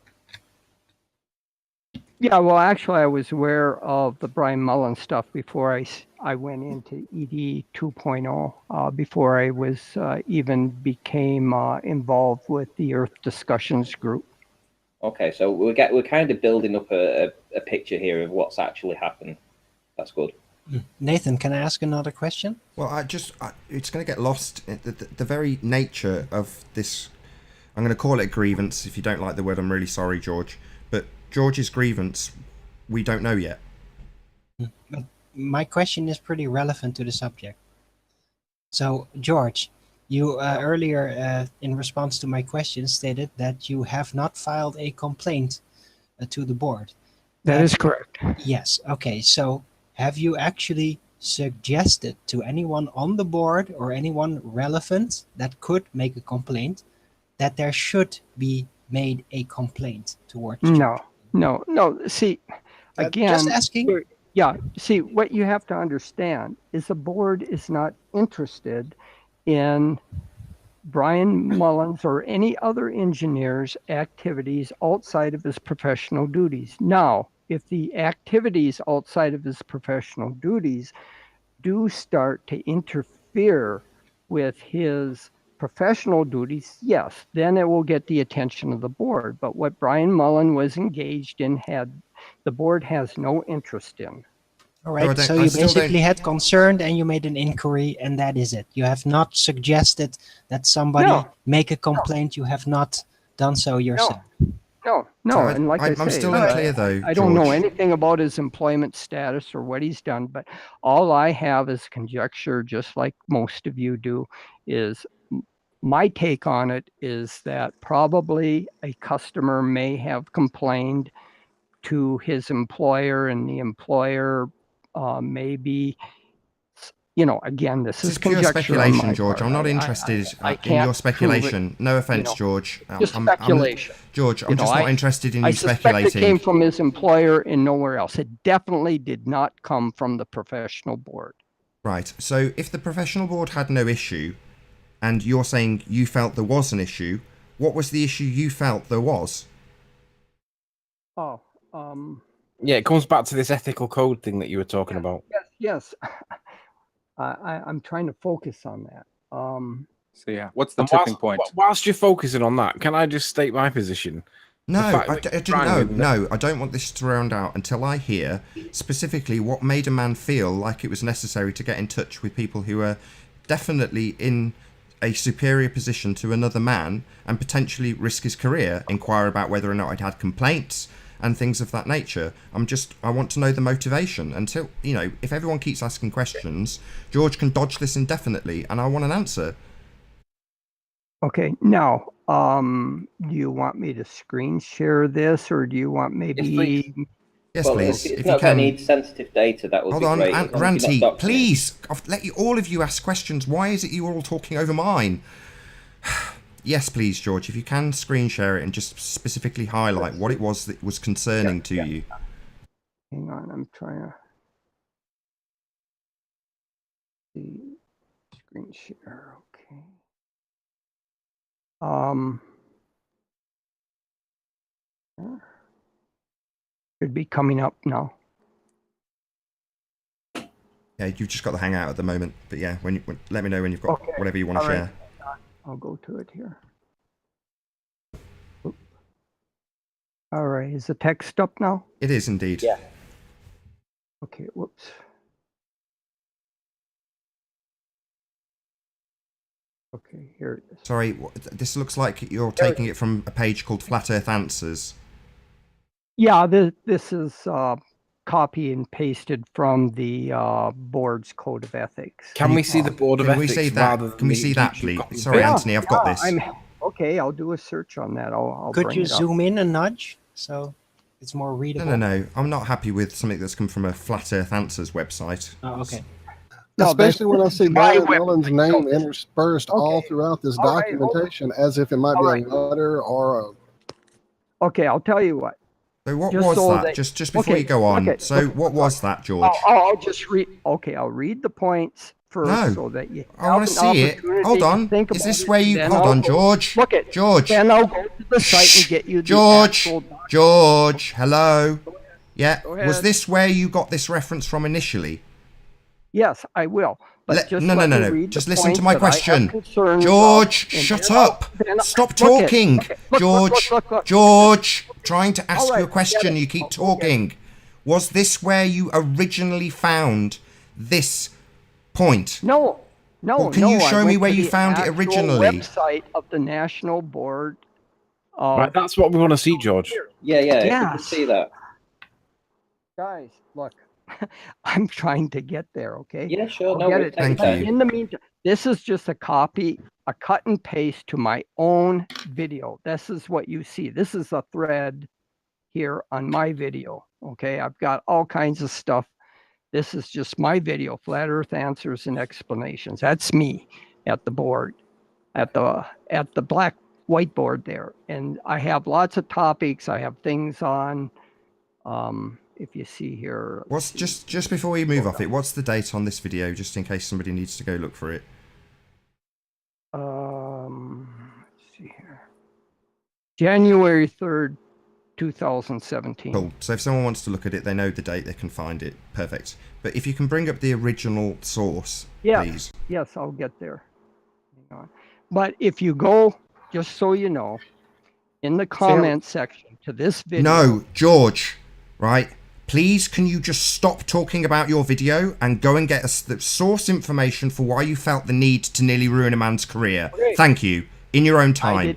Yeah, well, actually, I was aware of the Brian Mullin stuff before I went into ED 2.0, before I was even became involved with the Earth Discussions group. Okay, so we're kind of building up a picture here of what's actually happened. That's good. Nathan, can I ask another question? Well, it's going to get lost. The very nature of this, I'm going to call it a grievance. If you don't like the word, I'm really sorry, George. But George's grievance, we don't know yet. My question is pretty relevant to the subject. So, George, you earlier, in response to my question, stated that you have not filed a complaint to the board. That is correct. Yes. Okay. So, have you actually suggested to anyone on the board or anyone relevant that could make a complaint that there should be made a complaint towards you? No. See, again, just asking. Yeah. See, what you have to understand is the board is not interested in Brian Mullin's or any other engineer's activities outside of his professional duties. Now, if the activities outside of his professional duties do start to interfere interfere with his professional duties, yes, then it will get the attention of the board. But what Brian Mullin was engaged in the board has no interest in. All right, so you basically had concern and you made an inquiry, and that is it. You have not suggested that somebody make a complaint. You have not done so yourself. No, and like I'm still unclear though. I don't know anything about his employment status or what he's done, but all I have is conjecture, just like most of you do, is my take on it is that probably a customer may have complained to his employer, and the employer maybe, again, this is pure conjecture speculation, George. I'm not interested in your speculation. No offense, George. Just speculation. George, I'm just not interested in you speculating. speculating. It came from his employer and nowhere else. It definitely did not come from the professional board. Right. So if the professional board had no issue, and you're saying you felt there was an issue, what was the issue you felt there was? Yeah, it comes back to this ethical code thing that you were talking about. Yes. I'm trying to focus on that. So yeah, what's the tipping point? Whilst you're focusing on that, can I just state my position? No, I didn't. No, I don't want this to round out until I hear specifically what made a man feel like it was necessary to get in touch with people who are definitely in a superior position to another man and potentially risk his career, inquire about whether or not I'd had complaints and things of that nature. I want to know the motivation. Until, if everyone keeps asking questions, George can dodge this indefinitely, and I want an answer. Okay, now, do you want me to screen share this, or do you want maybe... Yes, please. If you can need sensitive data, that would be great. Hold on, Ranty, please. I've let all of you ask questions. Why is it you're all talking over mine? Yes, please, George. If you can screen share it and just specifically highlight what it was that was concerning to you. Hang on, I'm trying to see screen share. Okay. Should be coming up now. Yeah, you've just got the Hangout at the moment, but yeah, let me know when you've got whatever you want to share. I'll go to it here. Oop. All right, is the text up now? It is indeed. Yeah. Okay, whoops. Okay, here it is. Sorry, this looks like you're taking it from a page called Flat Earth Answers. Yeah, this is copy and pasted from the board's code of ethics. Can we see the board of ethics? Can we see that, please? Sorry, Anthony, I've got this. Okay, I'll do a search on that. I'll Could you zoom in a nudge so it's more readable? No. I'm not happy with something that's come from a Flat Earth Answers website. Oh, okay. Especially when I see Brian Mullin's name interspersed all throughout this documentation, as if it might be a letter or a... Okay, I'll tell you what. So what was that? Just before you go on. So what was that, George? I'll just read. Okay, I'll read the points first so that you. I want to see it. Hold on. Is this where you? Hold on, George. Look at George. Then I'll go to the site and get you. George. Hello. Yeah. Was this where you got this reference from initially? Yes, I will. But no. Just listen to my question. George, shut up. Stop talking. George, trying to ask you a question. You keep talking. Was this where you originally found this point? No. Well, can you show me where you found it originally? Website of the National Board. Right, that's what we want to see, George. Yeah. You can see that. Guys, look. I'm trying to get there, okay? Yeah, sure. Thank you. In the meantime, this is just a copy, a cut and paste to my own video. This is what you see. This is a thread here on my video, okay? I've got all kinds of stuff. This is just my video, Flat Earth Answers and Explanations. That's me at the board, at the black whiteboard there. And I have lots of topics. I have things on... if you see here, just before we move off it, what's the date on this video, just in case somebody needs to go look for it? Let's see here. January 3rd, 2017. Cool. So if someone wants to look at it, they know the date, they can find it. Perfect. But if you can bring up the original source, please. Yes, I'll get there. Hang on. But if you go, just so you know, in the comment section to this video. No, George, right? Please, can you just stop talking about your video and go and get us the source information for why you felt the need to nearly ruin a man's career? Okay. Thank you. In your own time.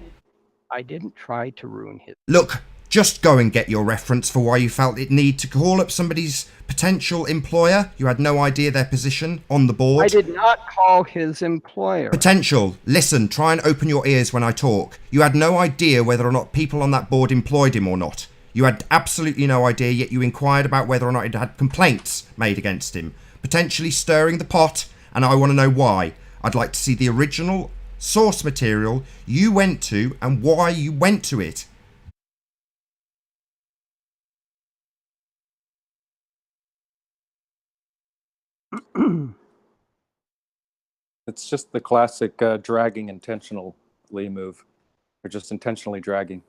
I didn't try to ruin his. Look, just go and get your reference for why you felt it need to call up somebody's potential employer. You had no idea their position on the board. I did not call his employer. Potential. Listen, try and open your ears when I talk. You had no idea whether or not people on that board employed him or not. You had absolutely no idea, yet you inquired about whether or not it had complaints made against him, potentially stirring the pot, and I want to know why. I'd like to see the original source material you went to and why you went to it. It's just the classic dragging intentionally move. They're just intentionally dragging.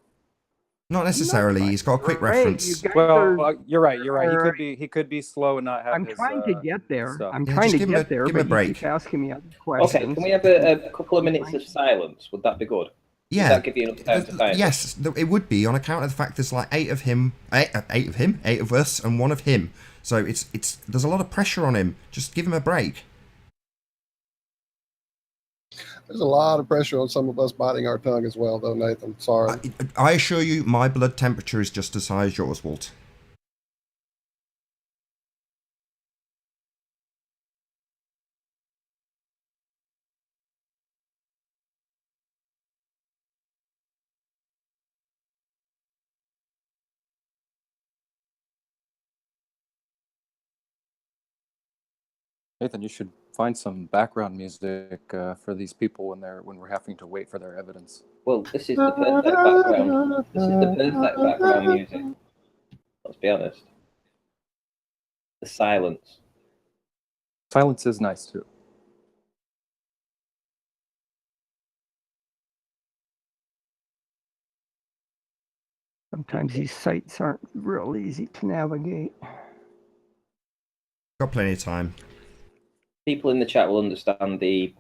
Not necessarily. He's got a quick reference. Well, you're right. He could be slow and not have. I'm trying to get there. stuff. I'm trying to get there. Give him a break. You keep asking me other questions. Okay, can we have a couple of minutes of silence? Would that be good? Yeah. Would that give you enough time to find yes, it would be on account of the fact there's like eight of us, and one of him. So it's there's a lot of pressure on him. Just give him a break. There's a lot of pressure on some of us biting our tongue as well, though, Nathan. Sorry. I assure you, my blood temperature is just as high as yours, Walt. Nathan, you should find some background music for these people when we're having to wait for their evidence. Well, this is the perfect background. This is the perfect background music. Let's be honest. The silence. Silence is nice too. Sometimes these sites aren't real easy to navigate. Got plenty of time. People in the chat will understand the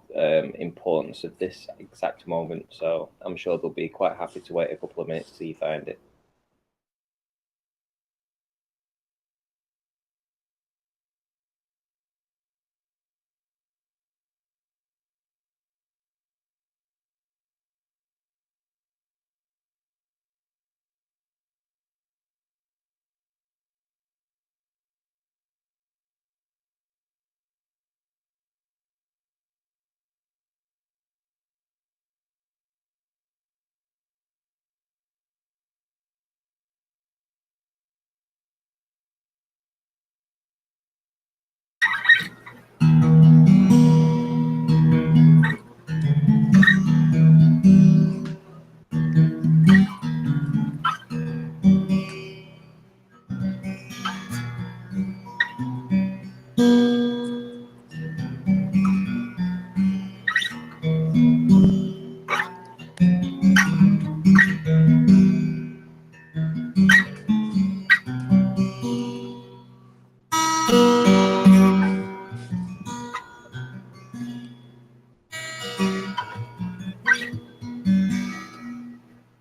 importance of this exact moment, so I'm sure they'll be quite happy to wait a couple of minutes till you find it.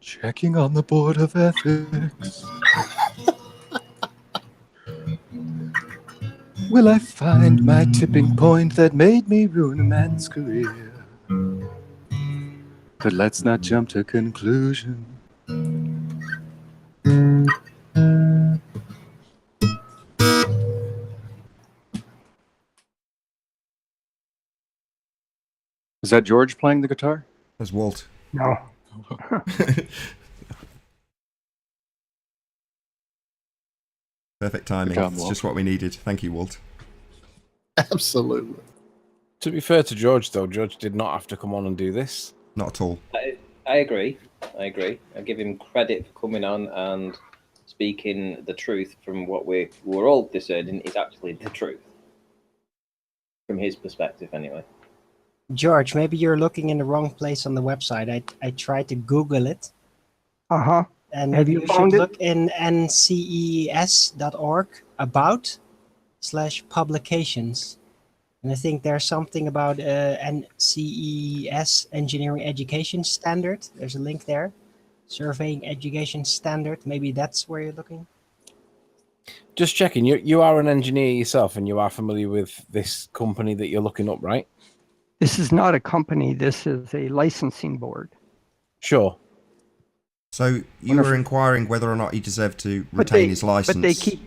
Checking on the Board of Ethics. Will I find my tipping point that made me ruin a man's career? But let's not jump to conclusion. Is that George playing the guitar? That's Walt. No. Perfect timing. Good job, It's Walt. just what we needed. Thank you, Walt. Absolutely. To be fair to George, though, George did not have to come on and do this. Not at all. I agree. I give him credit for coming on and speaking the truth from what we're all discerning is actually the truth. From his perspective, anyway. George, maybe you're looking in the wrong place on the website. I tried to Google it. Uh-huh. And Have you you found should it? look in nces.org/publications. And I think there's something about NCES Engineering Education Standard. There's a link there. Surveying Education Standard. Maybe that's where you're looking. Just checking. You are an engineer yourself, and you are familiar with this company that you're looking up, right? This is not a company. This is a licensing board. Sure. So you were inquiring whether or not he deserved to retain his license. But they keep.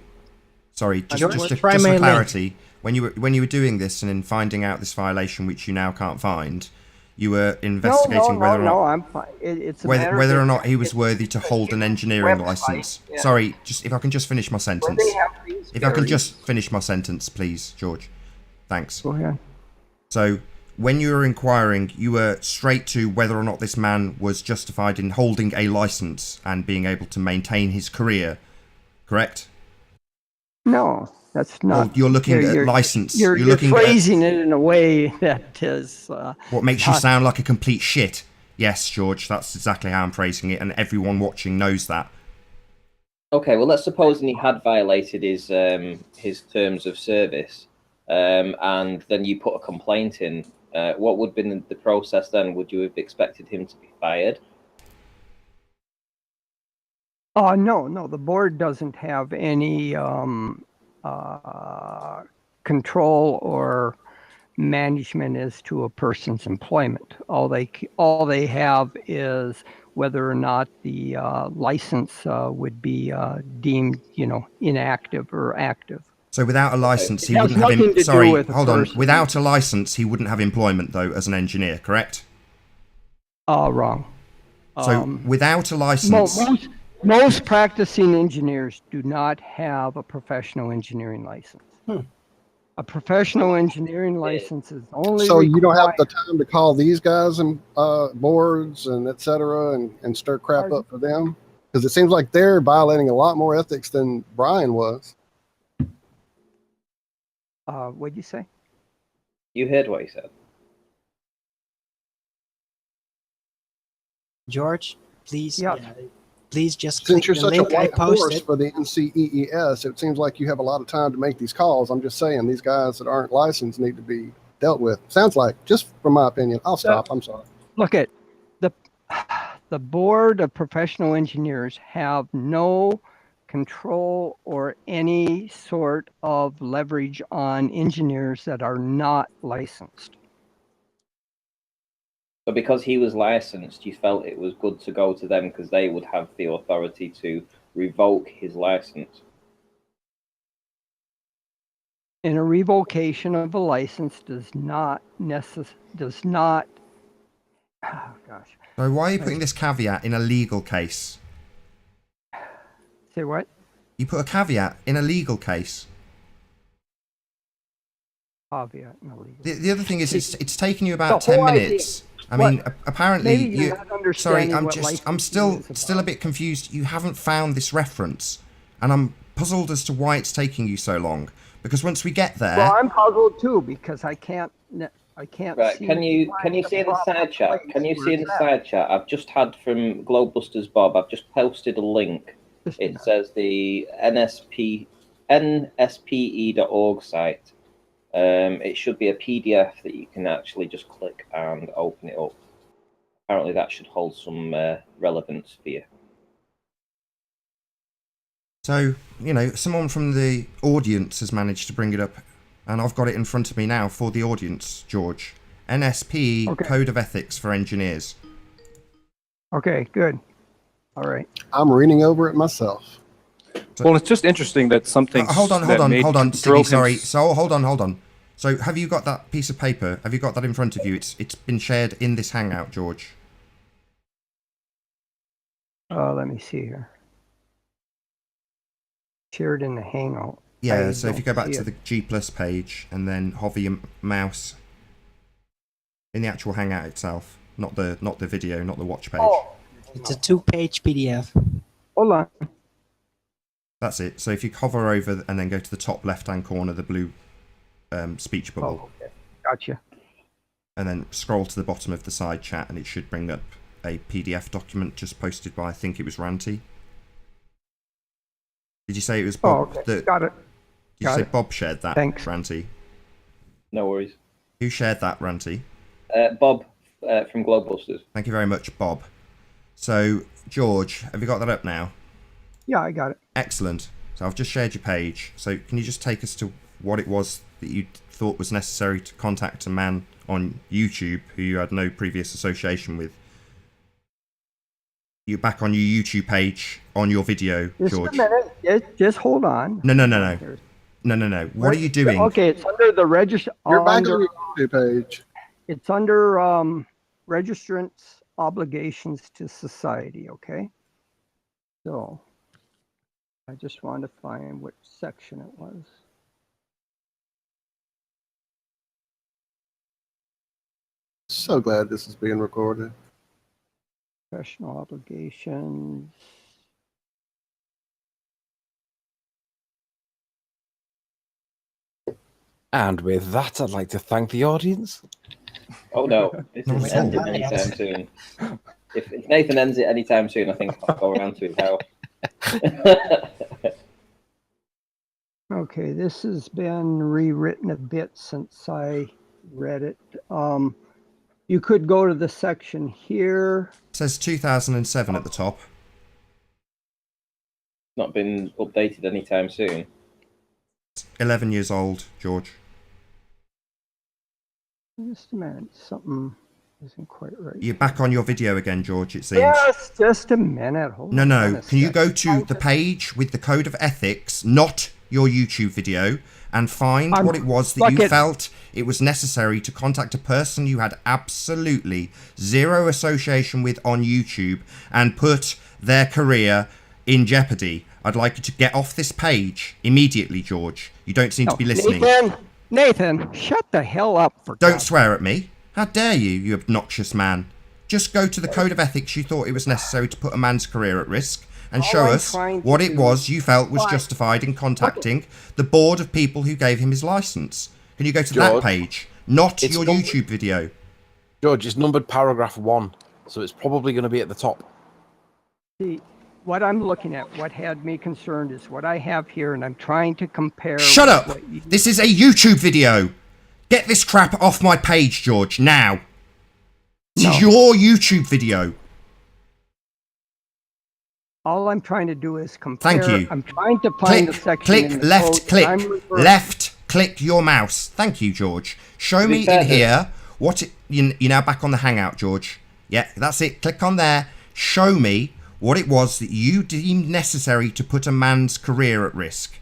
Sorry, just for clarity, when you were doing this and in finding out this violation, which you now can't find, you were investigating whether or not. No, I'm fine. It's a whether or not he was worthy to hold an engineering license. Yeah. Sorry, just if I can just finish my sentence. If I can just finish my sentence, please, George. Thanks. Go ahead. So, when you were inquiring, you were straight to whether or not this man was justified in holding a license and being able to maintain his career, correct? No, that's not. Well, you're looking at license. You're looking phrasing it in a way that is. What makes you sound like a complete shit. Yes, George, that's exactly how I'm phrasing it, and everyone watching knows that. Okay, well, let's suppose he had violated his terms of service, and then you put a complaint in. What would have been the process then? Would you have expected him to be fired? No. The board doesn't have any control or management as to a person's employment. All they have is whether or not the license would be deemed, inactive or active. So without a license, he wouldn't have. Hold on. Without a license, he wouldn't have employment though as an engineer, correct? Wrong. So without a license, most practicing engineers do not have a professional engineering license. A professional engineering license is only. So you don't have the time to call these guys and boards and et cetera and stir crap up for them, because it seems like they're violating a lot more ethics than Brian was. What'd you say? You heard what he said. George, please. Yeah. Please just Since click you're the such a link I white horse posted. for the NCEES, it seems like you have a lot of time to make these calls. I'm just saying these guys that aren't licensed need to be dealt with. Sounds like, just from my opinion. I'll stop. I'm sorry. Look at the board of professional engineers have no control or any sort of leverage on engineers that are not licensed. But because he was licensed, you felt it was good to go to them because they would have the authority to revoke his license. And a revocation of a license does not. Oh gosh. So why are you putting this caveat in a legal case? Say what? You put a caveat in a legal case. Caveat in a legal. The other thing is, it's taken you about 10 minutes. I mean, apparently you. Sorry, I'm still a bit confused. You haven't found this reference, and I'm puzzled as to why it's taking you so long. Because once we get there, well, I'm puzzled too because I can't. Right? Can you see in the side chat? Can you see in the side chat? I've just had from Globebusters Bob. I've just posted a link. It says the nspe.org site. It should be a PDF that you can actually just click and open it up. Apparently that should hold some relevance for you. So, someone from the audience has managed to bring it up, and I've got it in front of me now for the audience, George. NSP Code of Ethics for Engineers. Okay, good. All right. I'm reading over it myself. Well, it's just interesting that something. Hold on, Stevie, sorry. So hold on. So have you got that piece of paper? Have you got that in front of you? It's been shared in this Hangout, George. Let me see here. Shared in the Hangout. Yeah, so if you go back to the G+ page and then hover your mouse in the actual Hangout itself, not the video, not the watch page. Oh. It's a 2-page PDF. Hold on. That's it. So if you hover over and then go to the top left-hand corner, the blue speech bubble. Oh, okay. Gotcha. And then scroll to the bottom of the side chat and it should bring up a PDF document just posted by, I think it was Ranty. Did you say it was Bob? Okay. Got it. Did you say Bob shared that, Thanks. Ranty? No worries. Who shared that, Ranty? Bob from Globebusters. Thank you very much, Bob. So, George, have you got that up now? Yeah, I got it. Excellent. So I've just shared your page. So can you just take us to what it was that you thought was necessary to contact a man on YouTube who you had no previous association with? You're back on your YouTube page on your video, George. Just a minute. Just hold on. No. What are you doing? Okay, it's under the register. You're back on your YouTube page. It's under registrants' obligations to society. Okay. So I just wanted to find which section it was. So glad this is being recorded. Professional obligations. And with that, I'd like to thank the audience. Oh no, this isn't ending anytime soon. If Nathan ends it anytime soon, I think I'll go around to his house. Okay, this has been rewritten a bit since I read it. You could go to the section here. It says 2007 at the top. Not been updated anytime soon. 11 years old, George. Just a minute, something isn't quite right. You're back on your video again, George, it seems. Yes, just a minute. Hold on No. a Can you go second. to the page with the code of ethics, not your YouTube video, and find what it was that you felt it was necessary to contact a person you had absolutely zero association with on YouTube and put their career in jeopardy? I'd like you to get off this page immediately, George. You don't seem to be listening. Nathan, shut the hell up for Don't swear at me. How dare you, you obnoxious man. Just go to the code of ethics you thought it was necessary to put a man's career at risk and show us what it was you felt was justified in contacting the board of people who gave him his license. Can you go to that page, not your YouTube video? George, it's numbered paragraph 1, so it's probably going to be at the top. See, what I'm looking at, what had me concerned is what I have here, and I'm trying to compare. Shut up! This is a YouTube video! Get this crap off my page, George, now! This is your YouTube video. All I'm trying to do is compare. Thank you. I'm trying to find the section. in the Left, code. left, click your mouse. Thank you, George. Show me in here what it, you're now back on the Hangout, George. Yeah, that's it. Click on there. Show me what it was that you deemed necessary to put a man's career at risk.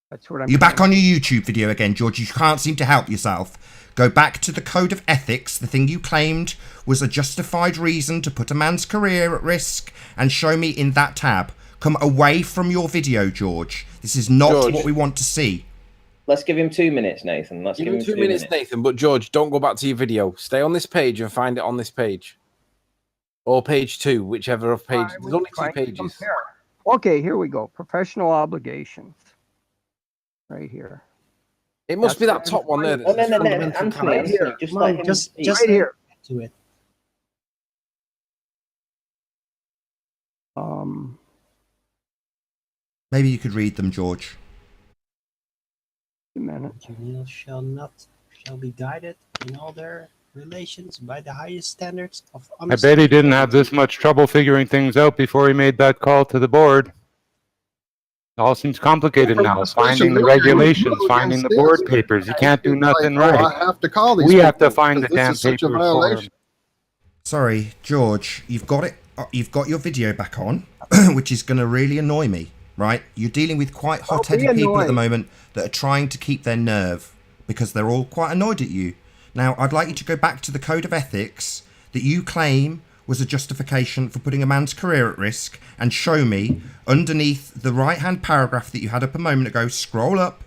That's what I'm. You're back on your YouTube video again, George. You can't seem to help yourself. Go back to the code of ethics, the thing you claimed was a justified reason to put a man's career at risk, and show me in that tab. Come away from your video, George. This is not what we want to see. Let's give him 2 minutes, Nathan. Let's give him 2 minutes, Nathan. But George, don't go back to your video. Stay on this page and find it on this page. Or page 2, whichever of page. There's only 2 pages. Okay, here we go. Professional obligations. Right here. It must be that top one there. No, Anthony, just let him. Just right here. To it. Maybe you could read them, George. A minute. Juvenile shall be guided in all their relations by the highest standards of honesty. I bet he didn't have this much trouble figuring things out before he made that call to the board. It all seems complicated now. Finding the regulations, finding the board papers. You can't do nothing right. I have to call these. We have to find the damn papers for him. Sorry, George. You've got it. You've got your video back on, which is going to really annoy me. Right? You're dealing with quite hot-headed people at the moment that are trying to keep their nerve because they're all quite annoyed at you. Now, I'd like you to go back to the code of ethics that you claim was a justification for putting a man's career at risk and show me underneath the right-hand paragraph that you had up a moment ago. Scroll up.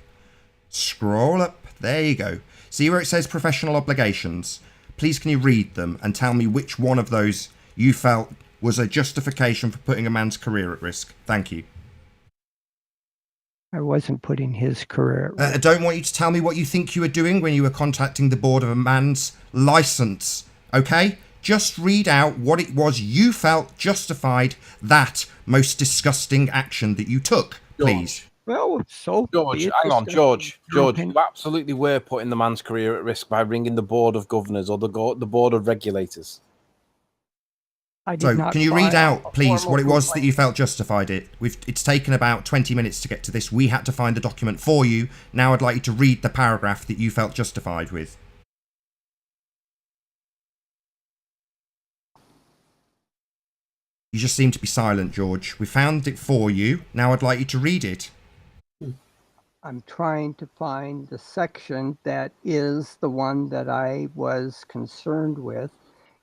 There you go. See where it says professional obligations? Please can you read them and tell me which one of those you felt was a justification for putting a man's career at risk? Thank you. I wasn't putting his career. I don't want you to tell me what you think you were doing when you were contacting the board of a man's license, okay? Just read out what it was you felt justified that most disgusting action that you took. please. Well, so George, hang on, George, you absolutely were putting the man's career at risk by ringing the board of governors or the board of regulators. So, can you read out, please, what it was that you felt justified it? It's taken about 20 minutes to get to this. We had to find the document for you. Now I'd like you to read the paragraph that you felt justified with. You just seem to be silent, George. We found it for you. Now I'd like you to read it. I'm trying to find the section that is the one that I was concerned with.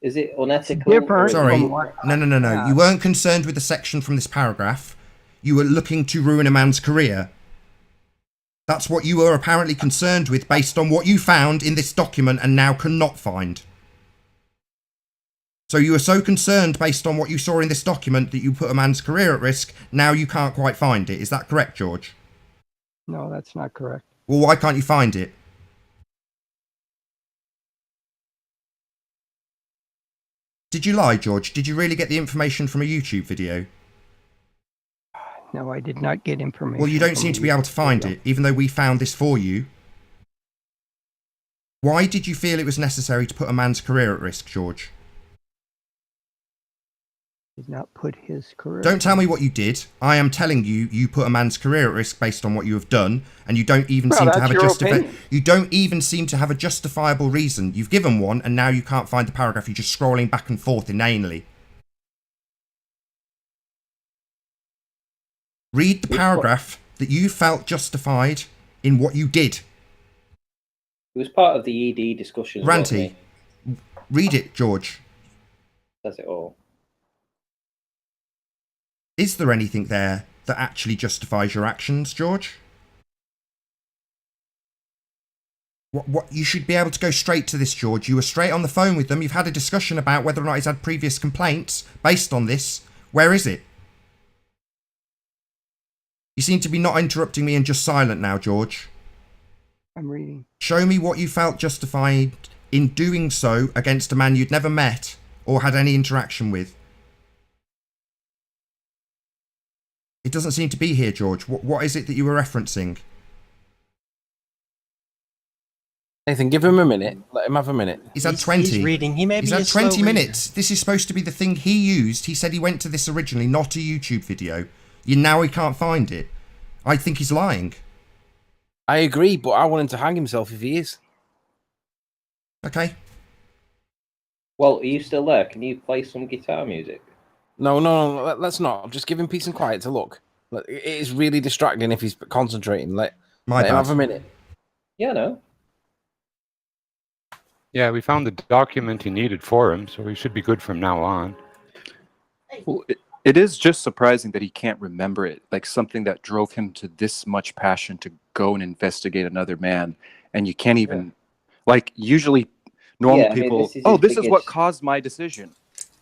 Is it unethical? Sorry, no. You weren't concerned with the section from this paragraph. You were looking to ruin a man's career. That's what you were apparently concerned with based on what you found in this document and now cannot find. So you were so concerned based on what you saw in this document that you put a man's career at risk. Now you can't quite find it. Is that correct, George? No, that's not correct. Well, why can't you find it? Did you lie, George? Did you really get the information from a YouTube video? No, I did not get information. Well, you don't seem to be able to find it, even though we found this for you. Why did you feel it was necessary to put a man's career at risk, George? Did not put his career. Don't tell me what you did. I am telling you, you put a man's career at risk based on what you have done, and you don't even seem to have you don't even seem to have a justifiable reason. You've given one, and now you can't find the paragraph. You're just scrolling back and forth inanely. Read the paragraph that you felt justified in what you did. It was part of the ED discussion. Ranty, read it, George. Says it all. Is there anything there that actually justifies your actions, George? What? You should be able to go straight to this, George. You were straight on the phone with them. You've had a discussion about whether or not he's had previous complaints based on this. Where is it? You seem to be not interrupting me and just silent now, George. I'm reading. Show me what you felt justified in doing so against a man you'd never met or had any interaction with. It doesn't seem to be here, George. What is it that you were referencing? Nathan, give him a minute. Let him have a minute. He's had 20. He's reading. He's had 20 minutes. This is supposed to be the thing he used. He said he went to this originally, not a YouTube video. Now he can't find it. I think he's lying. I agree, but I want him to hang himself if he is. Okay. Well, are you still there? Can you play some guitar music? No, let's not. Just give him peace and quiet to look. It is really distracting if he's concentrating. Let him have a minute. Yeah, no. Yeah, we found the document he needed for him, so he should be good from now on. Well, it is just surprising that he can't remember it, like something that drove him to this much passion to go and investigate another man, and you can't even, like, usually normal people, this is what caused my decision.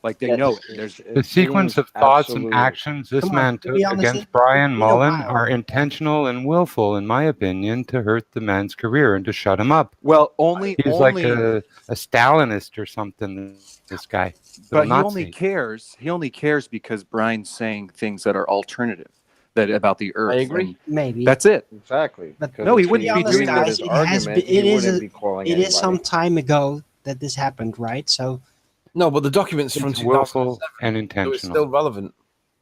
Like, they know it. The sequence of thoughts and actions this man took against Brian Mullin are intentional and willful, in my opinion, to hurt the man's career and to shut him up. Well, he's like a Stalinist or something, this guy. But he only cares because Brian's saying things that are alternative, that about the earth. I agree. Maybe. That's it. Exactly. But no, he wouldn't be doing guys, this. It is some time ago that this happened, right? So. No, but the document's from 2007, and intentional. so it's still relevant.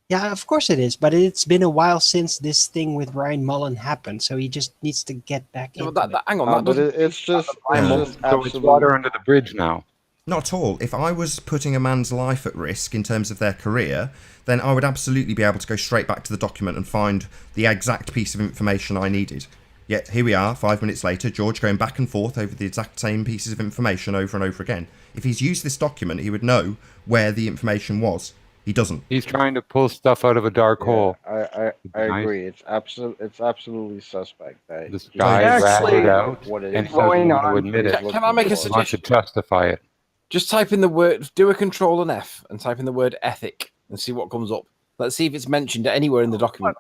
Yeah, of course it is, but it's been a while since this thing with Brian Mullin happened, so he just needs to get back into it. Hang on, but it's just so it's water under the bridge now. Not at all. If I was putting a man's life at risk in terms of their career, then I would absolutely be able to go straight back to the document and find the exact piece of information I needed. Yet here we are, 5 minutes later, George going back and forth over the exact same pieces of information over and over again. If he's used this document, he would know where the information was. He doesn't. He's trying to pull stuff out of a dark hole. I agree. It's absolutely suspect. This guy ratted out, and he doesn't want to admit it. Can I make a suggestion? He wants to justify it. Just type in the word, do a Control and F, and type in the word ethic, and see what comes up. Let's see if it's mentioned anywhere in the document.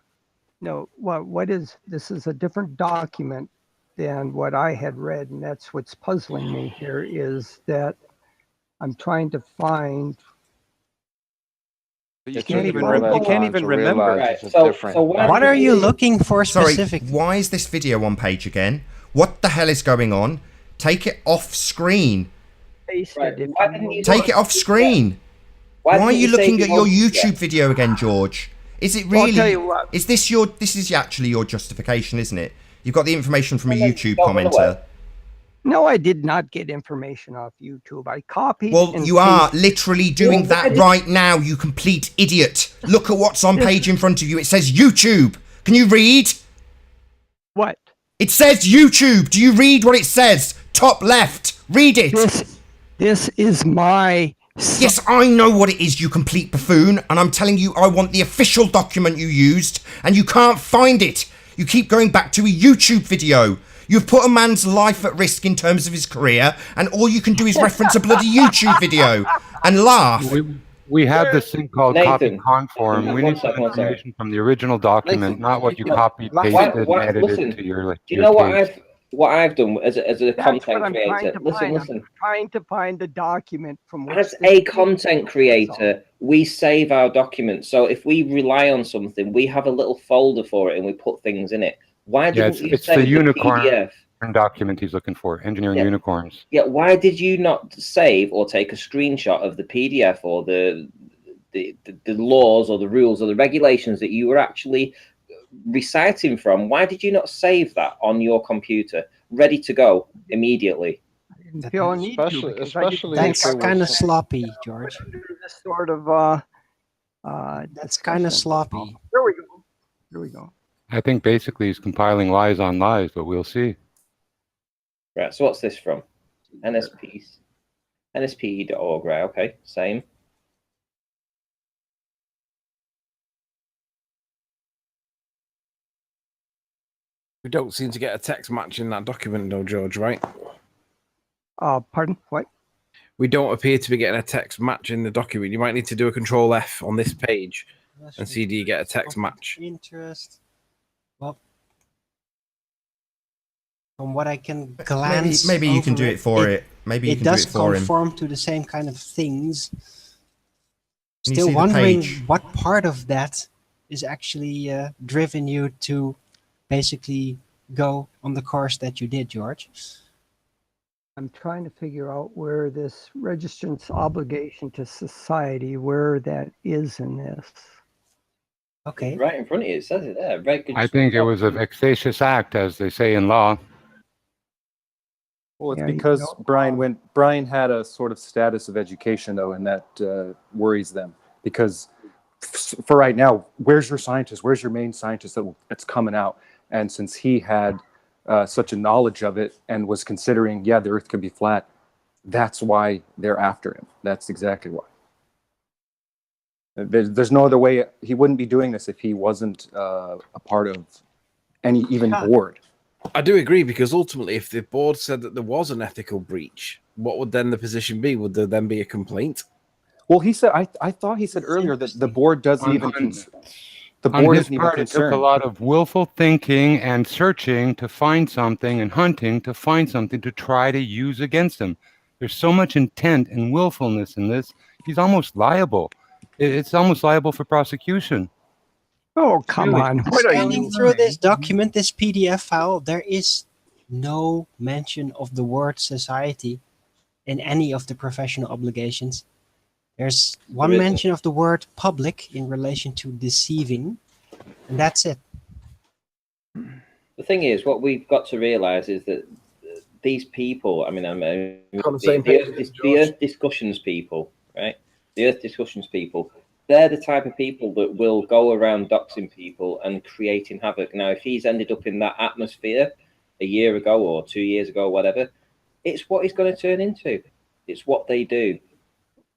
No, this is a different document than what I had read, and that's what's puzzling me here, is that I'm trying to find You can't even remember. Right. So what are you looking for Sorry, specifically? why is this video on page again? What the hell is going on? Take it off screen. Take it off screen. Why are you looking at your YouTube video again, George? Is it really? Well, I'll tell you what. Is this your? This is actually your justification, isn't it? You've got the information from a YouTube commenter. No, I did not get information off YouTube. I copied. Well, and you are pasted. literally doing that right now, you complete idiot. Look at what's on page in front of you. It says YouTube. Can you read? What? It says YouTube. Do you read what it says? Top left. Read it. This is my... Yes, I know what it is, you complete buffoon, and I'm telling you I want the official document you used, and you can't find it. You keep going back to a YouTube video. You've put a man's life at risk in terms of his career, and all you can do is reference a bloody YouTube video and laugh. We have this thing called copy conform. We need some Nathan, information from the original document, not what you copied, Listen, pasted, and edited to your. Do you know what I've done as a That's content what I'm trying creator? to Listen. I'm trying to find the document from which As a content creator, we save our documents. So if we rely on something, we have a little folder for it and we put things in it. Why didn't you it's save the unicorn PDF? document he's looking for, engineering unicorns. Yeah, why did you not save or take a screenshot of the PDF or the laws or the rules or the regulations that you were actually reciting from? Why did you not save that on your computer, ready to go immediately? Especially that's kind of sloppy, George. This sort of that's kind of sloppy. There we go. There we go. I think basically he's compiling lies on lies, but we'll see. Right, so what's this from? NSPE.org, right, okay, same. We don't seem to get a text match in that document, though, George, right? Pardon? What? We don't appear to be getting a text match in the document. You might need to do a Control F on this page and see do you get a text match. Interest. Well, from what I can glance, maybe you can do it for it. Maybe you can do it for him. It does conform to the same kind of things. Can you Still see the wondering page? what part of that is actually driven you to basically go on the course that you did, George. I'm trying to figure out where this registrant's obligation to society, where that is in this. Okay. Right in front of you, it says it there. I think it was a vexatious act, as they say in law. Well, it's because Brian had a sort of status of education, though, and that worries them. Because for right now, where's your scientist? Where's your main scientist that's coming out? And since he had such a knowledge of it and was considering, the Earth could be flat, that's why they're after him. That's exactly why. There's no other way. He wouldn't be doing this if he wasn't a part of any board. I do agree, because ultimately, if the board said that there was an ethical breach, what would then the position be? Would there then be a complaint? Well, he said. I thought he said earlier that the board doesn't even. The On board his isn't even part, it took concerned. a lot of willful thinking and searching to find something and hunting to find something to try to use against him. There's so much intent and willfulness in this. He's almost liable. It's almost liable for prosecution. Oh, come on. What are Scanning you through this document, this PDF file, there is no mention of the word society in any of the professional obligations. There's one mention of the word public in relation to deceiving, and that's it. The thing is, what we've got to realize is that these people, the Earth discussions people, right? The Earth discussions people, they're the type of people that will go around doxing people and creating havoc. Now, if he's ended up in that atmosphere a year ago or 2 years ago, or whatever, it's what he's going to turn into. It's what they do.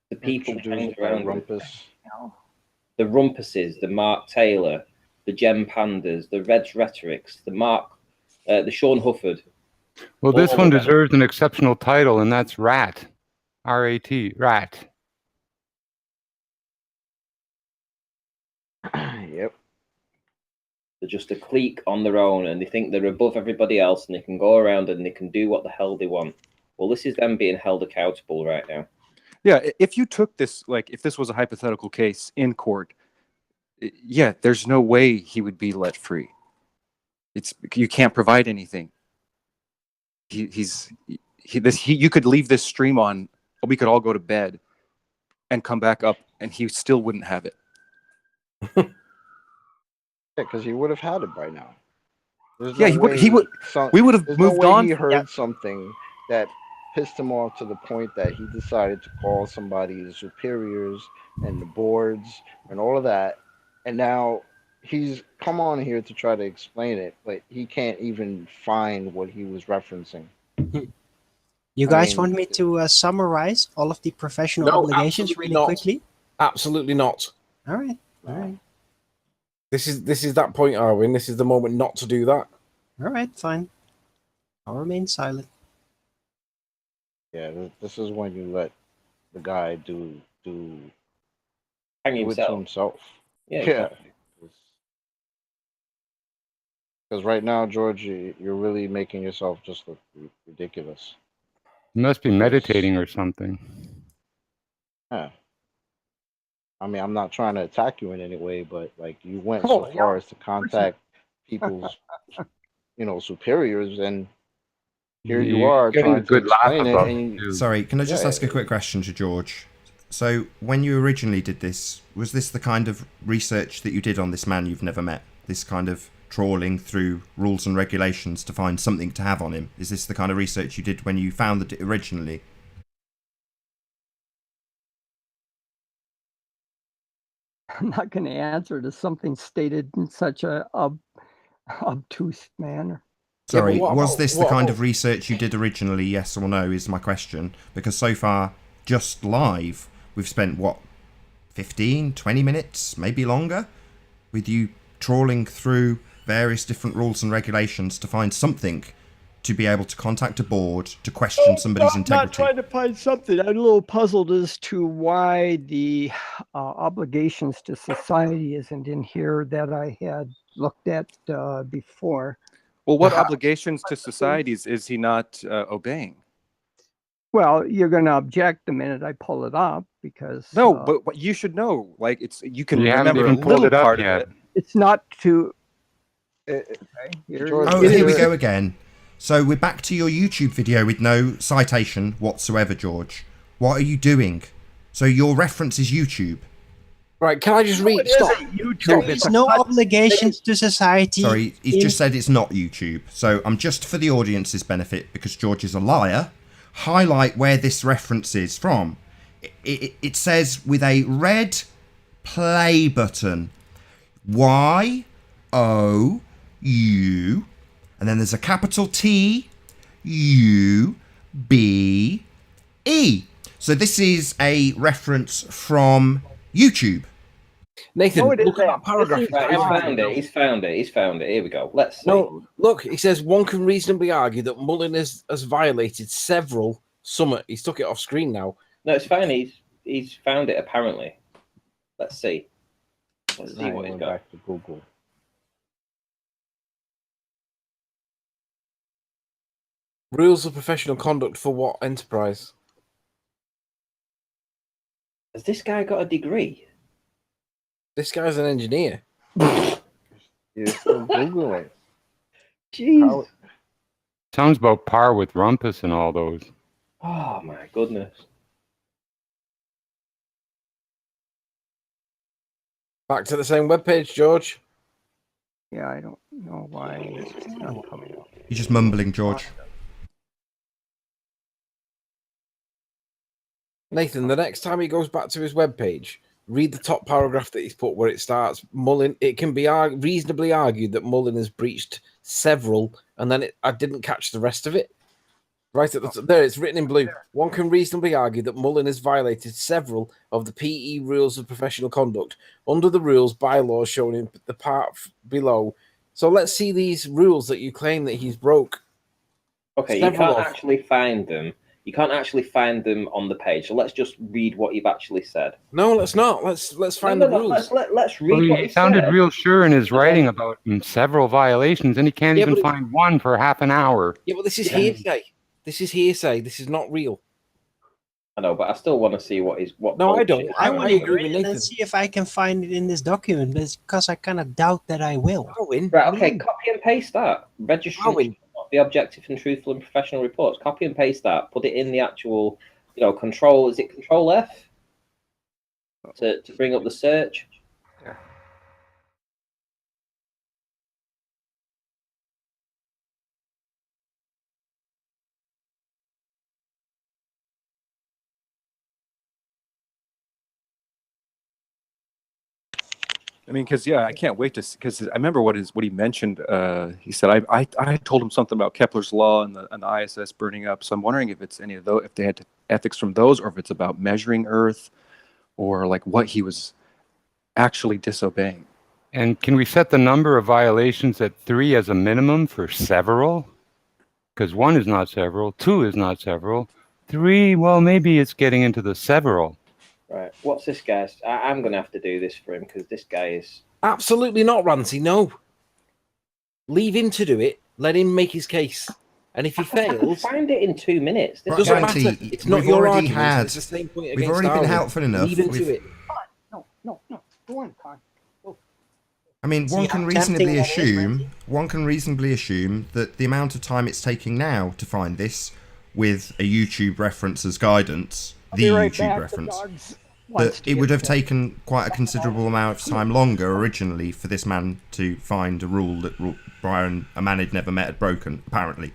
The people hang around the Rumpuses, the Mark Taylor, the Jem Pandas, the Reds Rhetorics, the Sean Hufford. Well, this one deserves an exceptional title, and that's Rat. R-A-T, Rat. Yep. They're just a clique on their own, and they think they're above everybody else, and they can go around and they can do what the hell they want. Well, this is them being held accountable right now. Yeah, if you took this, like, if this was a hypothetical case in court, yeah, there's no way he would be let free. You can't provide anything. You could leave this stream on, we could all go to bed and come back up, and he still wouldn't have it. Yeah, because he would have had it by now. Yeah, he would. We would have moved on. He heard something that pissed him off to the point that he decided to call somebody, the superiors and the boards and all of that, and now he's come on here to try to explain it, but he can't even find what he was referencing. You guys want me to summarize all of the professional obligations really quickly? Absolutely not. All right. All right. This is that point, Arwin. This is the moment not to do that. All right, fine. I'll remain silent. Yeah, this is when you let the guy do hang it to himself. Yeah. Because right now, George, you're really making yourself just look ridiculous. You must be meditating or something. Yeah. I mean, I'm not trying to attack you in any way, but like you went so far as to contact people's, superiors, and here you are trying to explain it. And Sorry, can I just ask a quick question to George? So, when you originally did this, was this the kind of research that you did on this man you've never met? This kind of trawling through rules and regulations to find something to have on him? Is this the kind of research you did when you found it originally? I'm not going to answer to something stated in such a obtuse manner. Sorry, was this the kind of research you did originally, yes or no, is my question. Because so far, just live, we've spent, 15, 20 minutes, maybe longer, with you trawling through various different rules and regulations to find something to be able to contact a board to question somebody's integrity. I'm not trying to find something. I'm a little puzzled as to why the obligations to society isn't in here that I had looked at before. Well, what obligations to societies is he not obeying? Well, you're going to object the minute I pull it up because no, but what you should know, like you can remember a pulled little it up part yet. of it. It's not to. Here we go again. So we're back to your YouTube video with no citation whatsoever, George. What are you doing? So your reference is YouTube. Right, can I just read? Stop. There is no obligations to society. Sorry, he's just said it's not YouTube. So I'm just for the audience's benefit, because George is a liar, highlight where this reference is from. It says with a red play button, YOU, and then there's a capital T, U, B, E. So this is a reference from YouTube. Nathan, look at that paragraph. He's found it. Here we go. Let's see. No, look, he says one can reasonably argue that Mullin has violated several. He's took it off screen now. No, it's fine. He's found it apparently. Let's see. Let's see what he's got. Back to Google. Rules of professional conduct for what enterprise? Has this guy got a degree? This guy's an engineer. You're still Googling. Jeez. Sounds about par with Rumpus and all those. Oh my goodness. Back to the same webpage, George. Yeah, I don't know why it's not coming up. You're just mumbling, George. Nathan, the next time he goes back to his webpage, read the top paragraph that he's put where it starts. Mullin. It can be reasonably argued that Mullin has breached several, and then I didn't catch the rest of it. Right at the top, there, it's written in blue. One can reasonably argue that Mullin has violated several of the PE rules of professional conduct under the rules bylaws shown in the part below. So let's see these rules that you claim that he's broke. Okay, you can't actually find them. You can't actually find them on the page. So let's just read what you've actually said. No, let's not. Let's find the rules. Let's read what he sounded said. real sure in his writing about several violations, and he can't even find one for half an hour. Yeah, but this is hearsay. This is hearsay. This is not real. I know, but I still want to see what is what. No, I don't. I want to agree with read it Nathan. and see if I can find it in this document, but it's because I kind of doubt that I will. Right, okay, copy and paste that. Registration, the objective and truthful and professional reports. Copy and paste that. Put it in the actual, control. Is it Control F to bring up the search? I mean, because I can't wait to, because I remember what he mentioned. He said I told him something about Kepler's law and the ISS burning up. So I'm wondering if it's any of those, if they had ethics from those, or if it's about measuring Earth, or like what he was actually disobeying. And can we set the number of violations at 3 as a minimum for several? Because 1 is not several, 2 is not several, 3, well, maybe it's getting into the several. Right. What's this guy's? I'm going to have to do this for him because this guy is... Absolutely not, Rancy, no. Leave him to do it. Let him make his case. And if he fails... find it in 2 minutes. It doesn't matter. It's not your argument. It's the same point We've already been helpful enough. Leave him to it. No. Go on, Con. I mean, one can reasonably assume that the amount of time it's taking now to find this, with a YouTube reference as guidance, YouTube reference, that it would have taken quite a considerable amount of time longer originally for this man to find a rule that a man he'd never met had broken, apparently.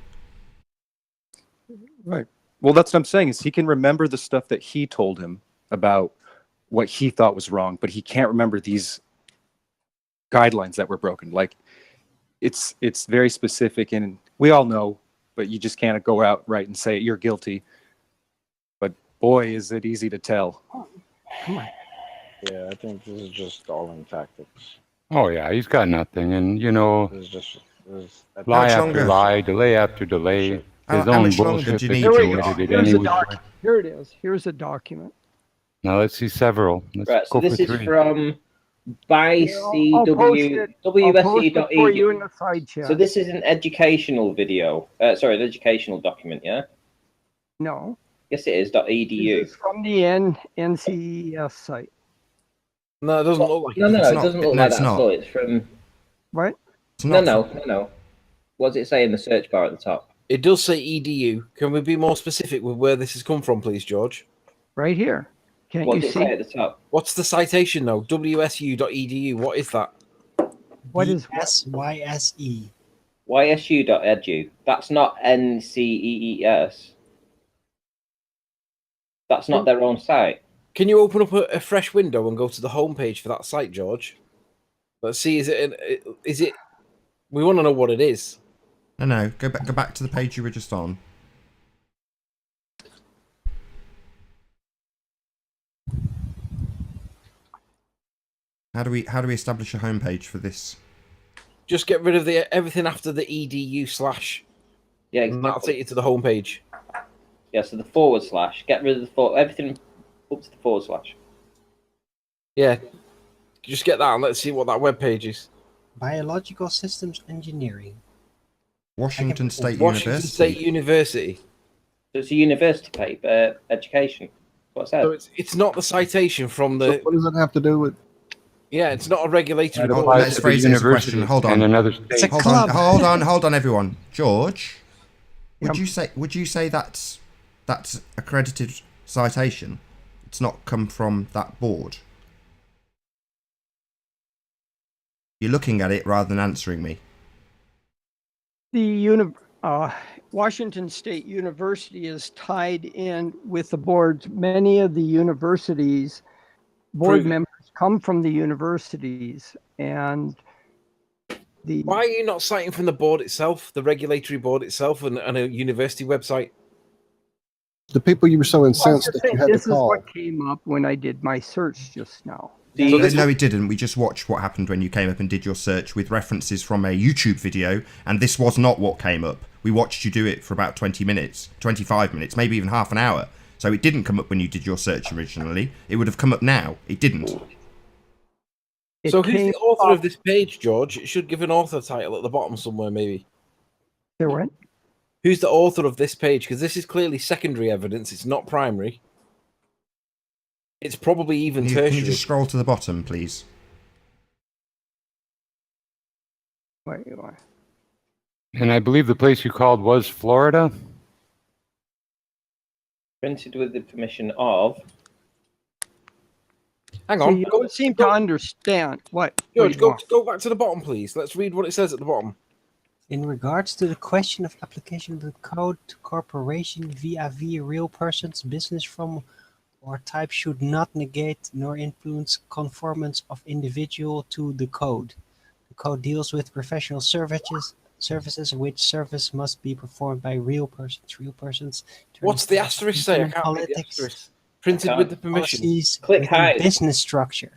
Right. Well, that's what I'm saying, is he can remember the stuff that he told him about what he thought was wrong, but he can't remember these guidelines that were broken. Like, it's very specific, and we all know, but you just can't go out right and say you're guilty. But boy, is it easy to tell. Come on. Yeah, I think this is just stalling tactics. Oh yeah, he's got nothing, and This is just lie after lie, delay after delay. His own bullshit that he created anyway. Here it is. Here's a document. Now let's see several. Let's Right, so go this for is 3. from WSE. So this is an educational video. Sorry, an educational document, yeah? No. Yes, it is. .edu. This is from the NCES site. No, it doesn't look like it. No, it doesn't look like that at all. It's from... What? No. What does it say in the search bar at the top? It does say EDU. Can we be more specific with where this has come from, please, George? Right here. Can't what you does see? It say at the top? What's the citation, though? WSU.edu. What is that? What is SYSE? YSU.edu. That's not NCEES. That's not their own site. Can you open up a fresh window and go to the homepage for that site, George? Let's see. Is it? We want to know what it is. No. Go back to the page you were just on. How do we establish a homepage for this? Just get rid of everything after the edu/. Yeah, exactly. And that'll take you to the homepage. Yeah, so the /. Get rid of everything up to the /. Yeah, just get that and let's see what that web page is. Biological Systems Engineering. Washington State University. So it's a university paper, education. What's that? So it's not the citation from the... So what does it have to do with... Yeah, it's not a regulatory... Let's phrase it as a question. Hold on. Another state. It's a club. Hold on, everyone. George, would you say that's accredited citation? It's not come from that board. You're looking at it rather than answering me. The Washington State University is tied in with the boards. Many of the universities, board members come from the universities, and Why are you not citing from the board itself, the regulatory board itself, and a university website? The people you were so incensed that you had to call. This is what came up when I did my search just now. No, it didn't. We just watched what happened when you came up and did your search with references from a YouTube video, and this was not what came up. We watched you do it for about 20 minutes, 25 minutes, maybe even half an hour. So it didn't come up when you did your search originally. It would have come up now. It didn't. So who's the author of this page, George? It should give an author title at the bottom somewhere, maybe. There what? Who's the author of this page? Because this is clearly secondary evidence. It's not primary. It's probably even Can tertiary. you just scroll to the bottom, please? Wait, you are. And I believe the place you called was Florida. Printed with the permission of. Hang So on. you don't seem to understand what. George, go back to the bottom, please. Let's read what it says at the bottom. In regards to the question of application of the code to corporation vis-a-vis real persons, business from or type should not negate nor influence conformance of individual to the code. The code deals with professional services which service must be performed by real persons. Real persons. What's the asterisk say? I can't read the asterisk. Printed with the permission. Click hide. Business structure.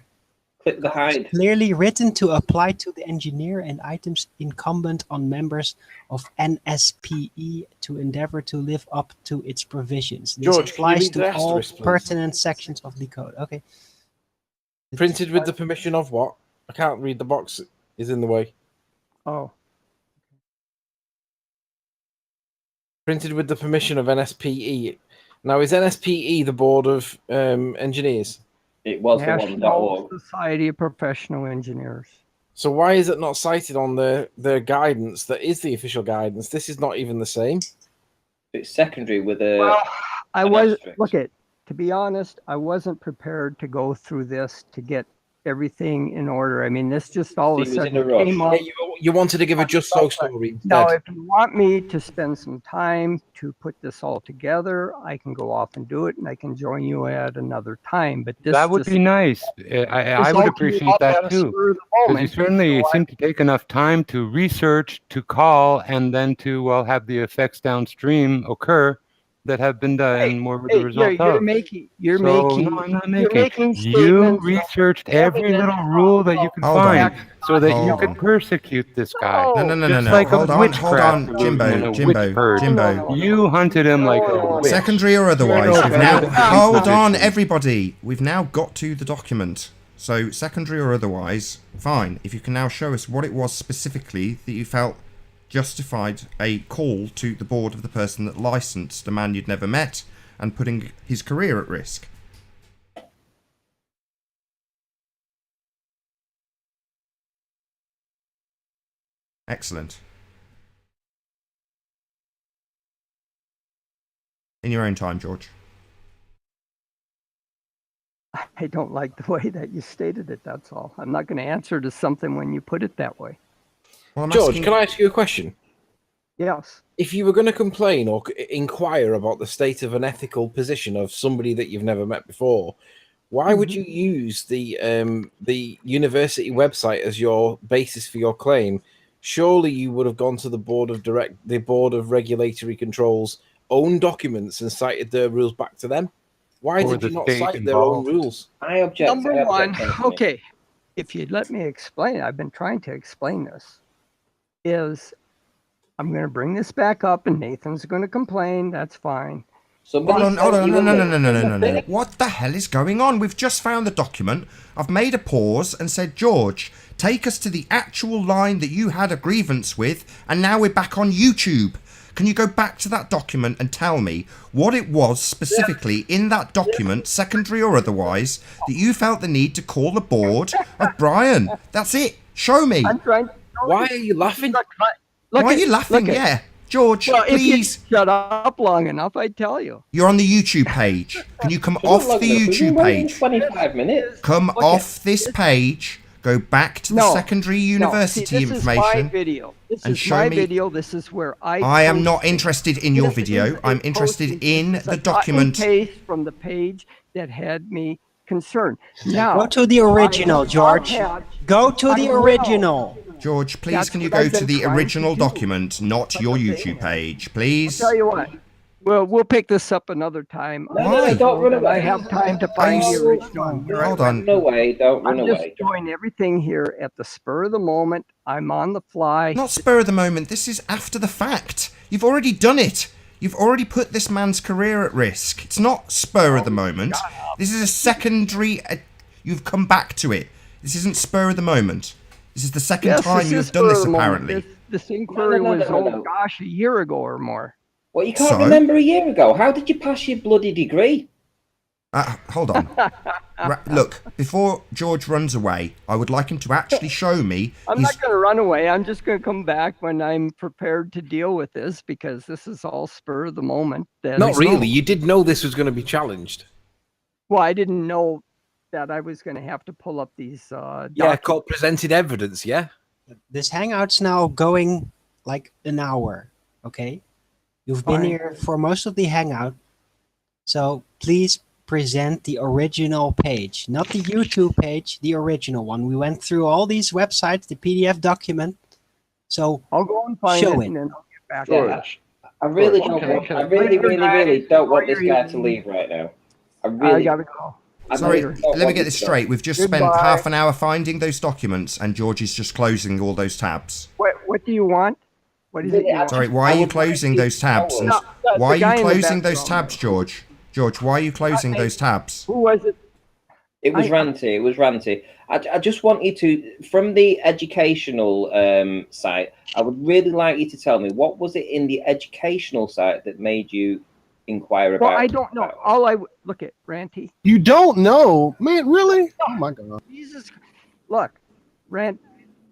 Click the hide. Clearly written to apply to the engineer and items incumbent on members of NSPE to endeavor to live up to its provisions. This George, applies can you read to the all asterisk, please? pertinent sections of the code. Okay. Printed with the permission of what? I can't read, the box is in the way. Oh. Printed with the permission of NSPE. Now, is NSPE the Board of Engineers? It was National Society of Professional Engineers. So why is it not cited on the guidance that is the official guidance? This is not even the same. It's secondary with a. Well, I was to be honest, I wasn't prepared to go through this to get everything in order. I mean, this just all of a sudden came up. Yeah, you wanted to give a just so story. Now, if you want me to spend some time to put this all together, I can go off and do it, and I can join you at another time. But this That would be nice. I would appreciate that too. Because you certainly seem to take enough time to research, to call, and then to have the effects downstream occur that have been done and were the result of. No, I'm not making. You researched every little rule that you could find so that you could persecute this guy. No. Like Hold on, Jimbo. You hunted him like a witch. Secondary or otherwise. We've now, hold on, everybody. We've now got to the document. So, secondary or otherwise, fine. If you can now show us what it was specifically that you felt justified a call to the board of the person that licensed a man you'd never met and putting his career at risk. Excellent. In your own time, George. I don't like the way that you stated it, that's all. I'm not going to answer to something when you put it that way. Well, George, can I ask you a question? Yes. If you were going to complain or inquire about the state of an ethical position of somebody that you've never met before, why would you use the university website as your basis for your claim? Surely you would have gone to the board of regulatory control's own documents and cited their rules back to them. Why did you not cite their own rules? I object. Number one, okay, if you'd let me explain, I've been trying to explain this. I'm going to bring this back up and Nathan's going to complain. That's fine. Hold on. No. What the hell is going on? We've just found the document. I've made a pause and said, George, take us to the actual line that you had a grievance with, and now we're back on YouTube. Can you go back to that document and tell me what it was specifically in that document, secondary or otherwise, that you felt the need to call the board of Brian? That's it. Show me. Why are you laughing? Why are you laughing? Yeah. George, please. If you shut up long enough, I'd tell you. You're on the YouTube page. Can you come off the YouTube page? 25 minutes. Come off this page. Go back to the secondary university this information. This is my video. This is my video. This is where I am not interested in your video. I'm interested in the document. Paste from the page that had me concerned. Now, go to the original, George. Go to the original. George, please, can you go to the original document, not your YouTube page, please? I'll tell you what. Well, we'll pick this up another time. Why? Don't run away. I have time to find the original. Hold on. No way. Don't run away. I'm just doing everything here at the spur of the moment. I'm on the fly. Not spur of the moment. This is after the fact. You've already done it. You've already put this man's career at risk. It's not spur of the moment. This is a secondary. You've come back to it. This isn't spur of the moment. This is the second time you've done this, apparently. This inquiry was, gosh, a year ago or more. Well, you can't remember a year ago. How did you pass your bloody degree? Hold on. Look, before George runs away, I would like him to actually show me. I'm not going to run away. I'm just going to come back when I'm prepared to deal with this, because this is all spur of the moment. Not really. You did know this was going to be challenged. Well, I didn't know that I was going to have to pull up these called presented evidence, yeah? This hangout's now going like an hour, okay? You've been here for most of the hangout, so please present the original page, not the YouTube page, the original one. We went through all these websites, the PDF document, so I'll go and find show it, and then I'll get back. George, I really don't want this guy to leave right now. I gotta go. Sorry, let me get this straight. We've just spent half an hour finding those documents, and George is just closing all those tabs. What do you want? What is it? Sorry, why are you closing those tabs? Why are you closing those tabs, George? George, why are you closing those tabs? Who was it? It was Ranty. It was Ranty. I just want you to, from the educational site, I would really like you to tell me, what was it in the educational site that made you inquire about? Well, I don't know. Look at Ranty. You don't know, man? Really? Oh my God! Jesus, look, Rant.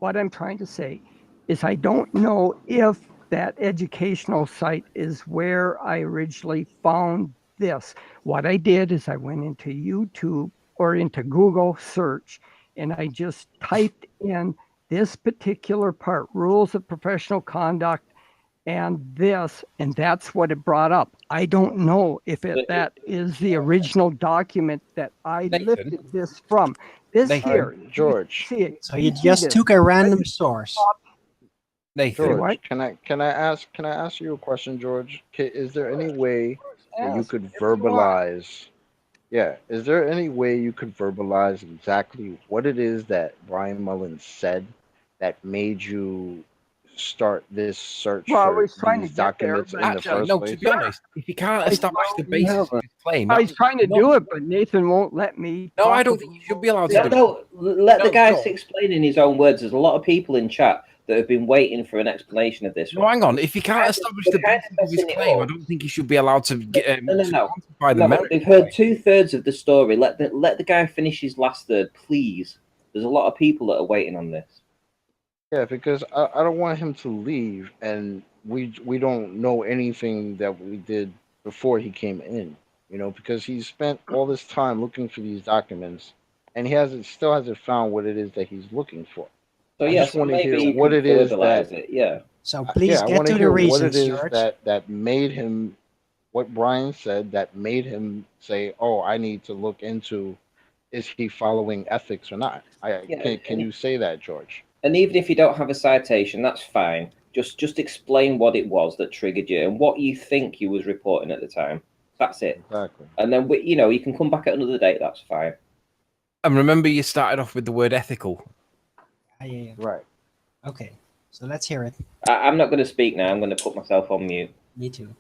What I'm trying to say is, I don't know if that educational site is where I originally found this. What I did is I went into YouTube or into Google search, and I just typed in this particular part, rules of professional conduct, and this, and that's what it brought up. I don't know if that is the original document that I lifted this from. This here, George. See it. So you just took a random source. Nathan, George, can I ask you a question, George? Is there any way that you could verbalize? Yeah, is there any way you could verbalize exactly what it is that Brian Mullin said that made you start this search for these documents in the first place? To be honest, if you can't establish the basis of his claim, he's trying to do it, but Nathan won't let me. No, I don't think you should be allowed to. No, let the guy explain in his own words. There's a lot of people in chat that have been waiting for an explanation of this. No, hang on. If you can't establish the basis of his claim, I don't think you should be allowed to get. No. They've heard 2/3 of the story. Let the guy finish his last third, please. There's a lot of people that are waiting on this. Yeah, because I don't want him to leave, and we don't know anything that we did before he came in. You know, because he spent all this time looking for these documents, and he still hasn't found what it is that he's looking for. So I just want to hear what it is that. So please get to the reasons, what it is George. that made him, what Brian said, that made him say, "Oh, I need to look into, is he following ethics or not?" Can you say that, George? And even if you don't have a citation, that's fine. Just explain what it was that triggered you and what you think you was reporting at the time. That's it. Exactly. And then you can come back at another date. That's fine. And remember, you started off with the word ethical. Yeah. Right. Okay, so let's hear it. I'm not going to speak now. I'm going to put myself on mute. Me too.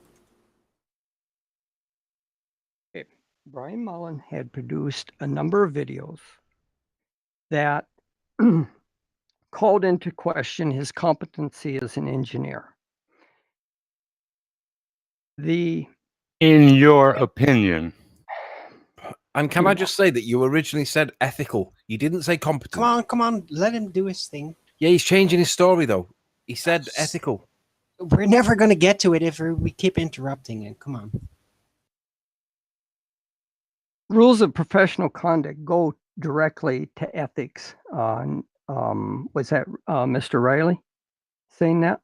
Okay. Brian Mullin had produced a number of videos that called into question his competency as an engineer. In your opinion. And can I just say that you originally said ethical? You didn't say competent. Come on, let him do his thing. Yeah, he's changing his story though. He said ethical. We're never going to get to it if we keep interrupting it. Come on. Rules of professional conduct go directly to ethics. Was that Mr. Riley saying that?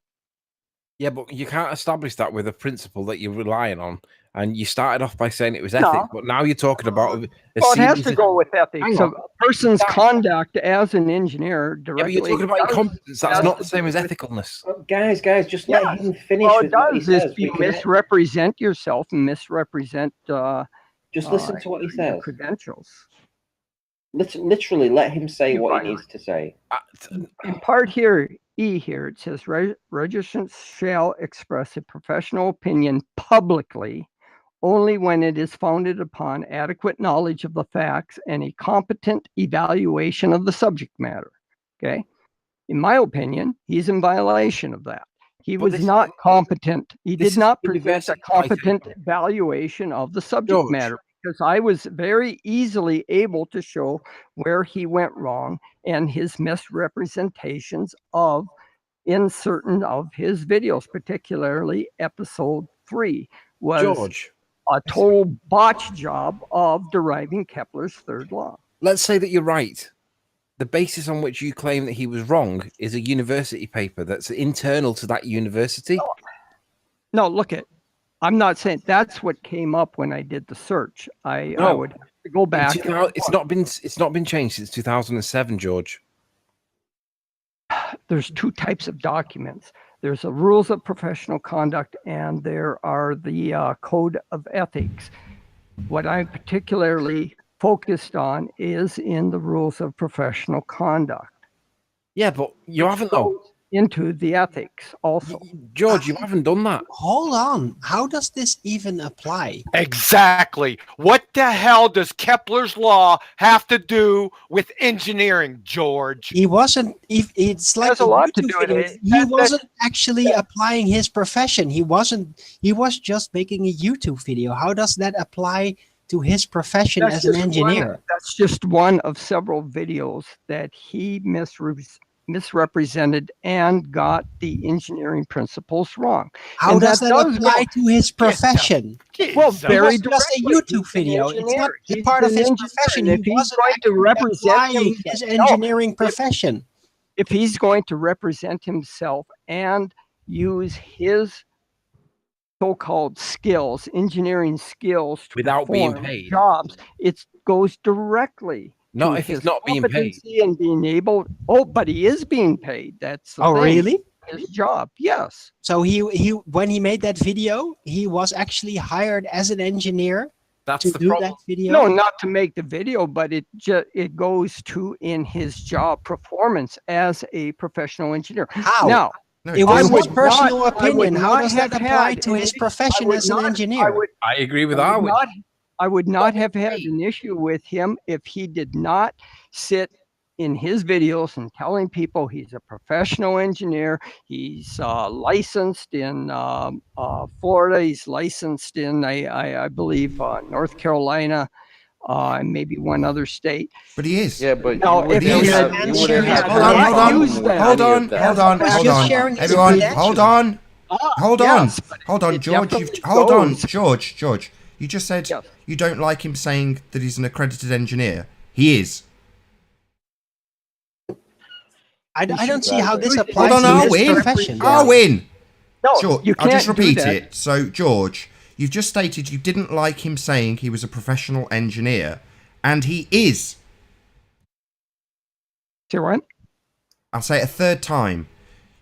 Yeah, but you can't establish that with a principle that you're relying on. And you started off by saying it was ethics, but now you're talking about... it has to go with ethics. So a person's conduct as an engineer directly... Yeah, but you're talking about competence. That's not the same as ethicalness. Guys, just let him finish. Well, it does is you misrepresent yourself and misrepresent... just listen to what he says. Credentials. Literally, let him say what he needs to say. In part here, E here, it says, registrants shall express a professional opinion publicly only when it is founded upon adequate knowledge of the facts and a competent evaluation of the subject matter. Okay? In my opinion, he's in violation of that. He was not competent. He did not present a competent evaluation of the subject matter. because I was very easily able to show where he went wrong and his misrepresentations in certain of his videos, particularly episode 3 was George, a total botch job of deriving Kepler's third law. let's say that you're right. The basis on which you claim that he was wrong is a university paper that's internal to that university. No, look at. I'm not saying that's what came up when I did the search. I would have to go back. It's not been changed since 2007, George. There's 2 types of documents. There's the rules of professional conduct, and there are the code of ethics. What I'm particularly focused on is in the rules of professional conduct. Yeah, but you haven't though. Into the ethics also. George, you haven't done that. Hold on. How does this even apply? Exactly. What the hell does Kepler's law have to do with engineering, George? He wasn't. It's like There's a lot to do with it. He wasn't actually applying his profession. He wasn't. He was just making a YouTube video. How does that apply to his profession as an engineer? That's just one of several videos that he misrepresented and got the engineering principles wrong. How does that apply to his profession? Well, very just a YouTube video. It's not a part of his profession. If he's going to represent his engineering profession. If he's going to represent himself and use his so-called skills, engineering skills, to without being perform paid jobs, it goes directly. Not if he's not being paid. And being able. Oh, but he is being paid. That's the thing. Really? His job. Yes. So he when he made that video, he was actually hired as an engineer to do that video. No, not to make the video, but it goes to in his job performance as a professional engineer. How? Now, it was his personal opinion. How does that apply to his profession as an engineer? I agree with Arwin. I would not have had an issue with him if he did not sit in his videos and telling people he's a professional engineer. He's licensed in Florida. He's licensed in, I believe, North Carolina, and maybe one other state. But he is. Yeah, but now, if he had hold on. Everyone, hold on, George. You just said you don't like him saying that he's an accredited engineer. He is. I don't see how this applies Hold on, to his profession. Arwin! No, sure, you can't I'll just repeat do that. it. So, George, you've just stated you didn't like him saying he was a professional engineer, and he is. Say what? I'll say it a third time.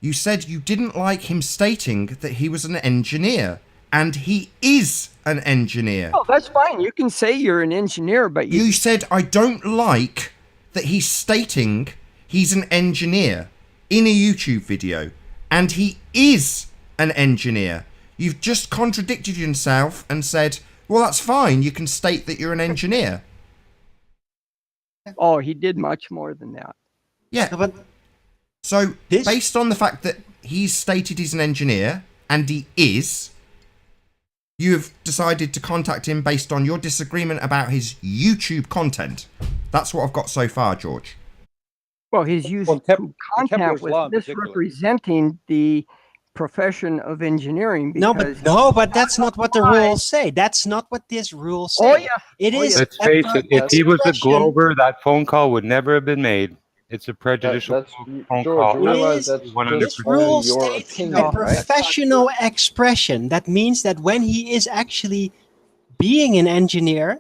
You said you didn't like him stating that he was an engineer, and he is an engineer. Oh, that's fine. You can say you're an engineer, but You said, I don't like that he's stating he's an engineer in a YouTube video, and he is an engineer. You've just contradicted yourself and said, well, that's fine. You can state that you're an engineer. Oh, he did much more than that. Yeah. But so, based on the fact that he's stated he's an engineer, and he is, you've decided to contact him based on your disagreement about his YouTube content. That's what I've got so far, George. Well, he's used content with misrepresenting the profession of engineering. But that's not what the rules say. That's not what this rule says. Oh, yeah. It is. Let's face it, if he was a Glober, that phone call would never have been made. It's a prejudicial phone call. This rule states a professional expression. That means that when he is actually being an engineer,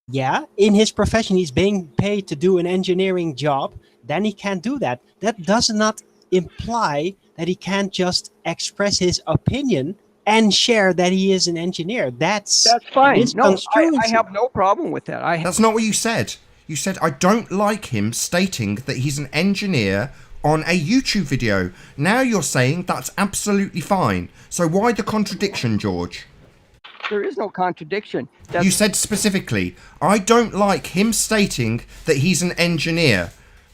in his profession, he's being paid to do an engineering job, then he can't do that. That does not imply that he can't just express his opinion and share that he is an engineer. That's fine. No, I have no problem with that. That's not what you said. You said, I don't like him stating that he's an engineer on a YouTube video. Now you're saying that's absolutely fine. So why the contradiction, George? There is no contradiction. You said specifically, I don't like him stating that he's an engineer,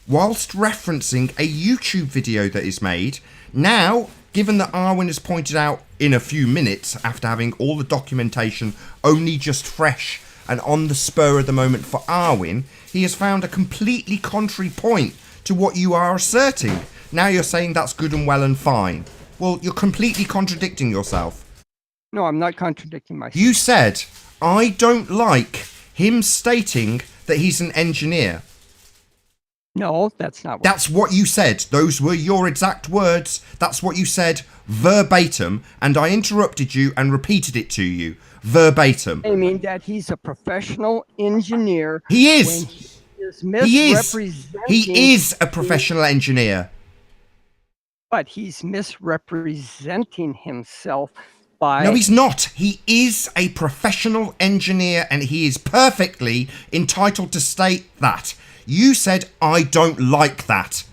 whilst referencing a YouTube video that is made. Now, given that Arwin has pointed out in a few minutes after having all the documentation only just fresh and on the spur of the moment for Arwen, he has found a completely contrary point to what you are asserting. Now you're saying that's good and well and fine. Well, you're completely contradicting yourself. No, I'm not contradicting myself. You said, I don't like him stating that he's an engineer. No, that's not what That's what you said. Those were your exact words. That's what you said verbatim, and I interrupted you and repeated it to you verbatim. I mean that he's a professional engineer. He is. He is He is a professional engineer. But he's misrepresenting himself by... No, he's not. He is a professional engineer, and he is perfectly entitled to state that. You said, I don't like that.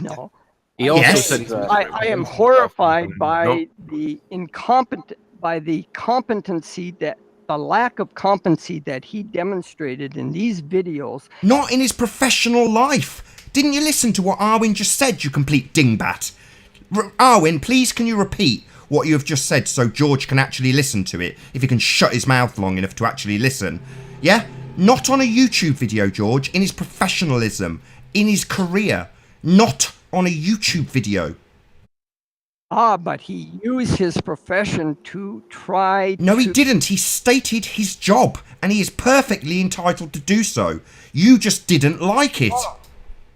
No. He also Yes. said I am horrified by the competency that the lack of competency that he demonstrated in these videos. Not in his professional life. Didn't you listen to what Arwen just said, you complete dingbat? Arwen, please can you repeat what you have just said so George can actually listen to it, if he can shut his mouth long enough to actually listen? Yeah? Not on a YouTube video, George, in his professionalism, in his career, not on a YouTube video. But he used his profession to try No, he didn't. He stated his job, and he is perfectly entitled to do so. You just didn't like it.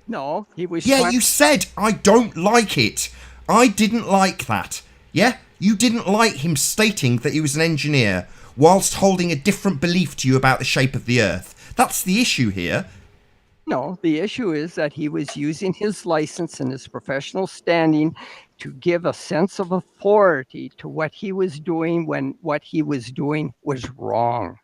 No, he was... Yeah, you said, I don't like it. I didn't like that. Yeah? You didn't like him stating that he was an engineer whilst holding a different belief to you about the shape of the Earth. That's the issue here. No, the issue is that he was using his license and his professional standing to give a sense of authority to what he was doing when what he was doing was wrong.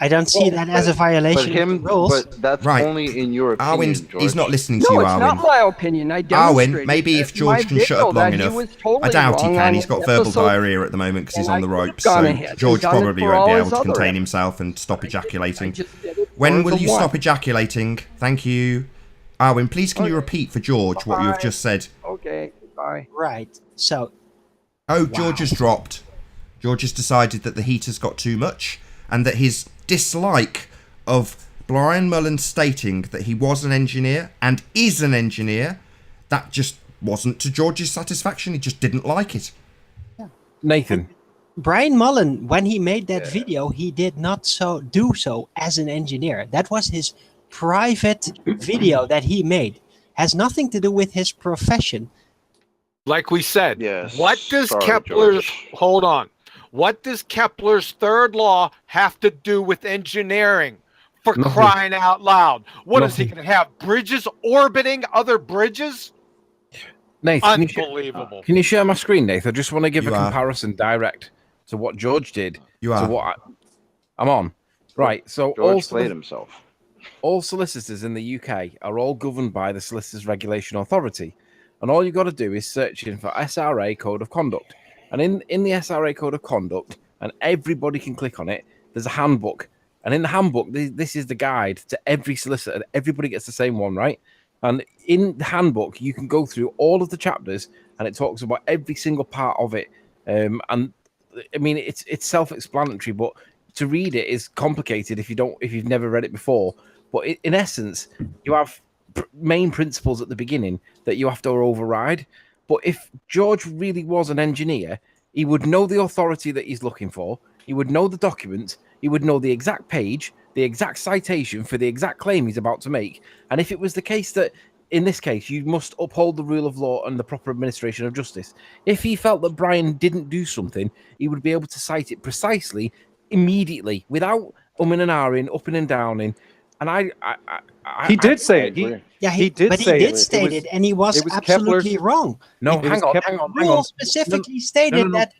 I don't see that as a violation of the rules. But that's Right. only in your opinion, Arwen, George. he's not listening to No, you, it's Arwen. not my opinion. I demonstrated Arwen, maybe if that George my can shut video up long that he enough. was totally I doubt he wrong can. on He's got verbal episode- diarrhea at the moment because he's and on the I could've ropes. gone So ahead and George done it probably for won't all be his able to other contain episodes. himself and stop ejaculating. just did it When for will the you one. stop ejaculating? Thank you. Arwen, please can you repeat for George what you have just said? Okay, bye. Right. So, Oh, George has dropped. George has decided that the heater's got too much and that his dislike of Brian Mullin stating that he was an engineer and is an engineer, that just wasn't to George's satisfaction. He just didn't like it. Nathan. Brian Mullin, when he made that video, he did not do so as an engineer. That was his private video that he made. Has nothing to do with his profession. Like we said, Yes. what does Sorry, Kepler's George. hold on? What does Kepler's third law have to do with engineering? For Nothing. crying out loud! What is he Nothing. going to have? Bridges orbiting other bridges? Nathan, Unbelievable. can you share my screen, Nathan? I just want to give You a are. comparison direct to what George did. You are. To what I'm on. Right. So George played himself. all solicitors in the UK are all governed by the Solicitors Regulation Authority. And all you've got to do is search in for SRA Code of Conduct. And in the SRA Code of Conduct, and everybody can click on it, there's a handbook. And in the handbook, this is the guide to every solicitor. Everybody gets the same one, right? And in the handbook, you can go through all of the chapters, and it talks about every single part of it. And I mean, it's self-explanatory, but to read it is complicated if you've never read it before. But in essence, you have main principles at the beginning that you have to override. But if George really was an engineer, he would know the authority that he's looking for. He would know the document. He would know the exact page, the exact citation for the exact claim he's about to make. And if it was the case that, in this case, you must uphold the rule of law and the proper administration of justice, if he felt that Brian didn't do something, he would be able to cite it precisely, immediately, without umming and ahhing, upping and downing. And He did say it. He did state it, and he was absolutely Kepler's- wrong. No, It was hang on. The rule specifically stated No. that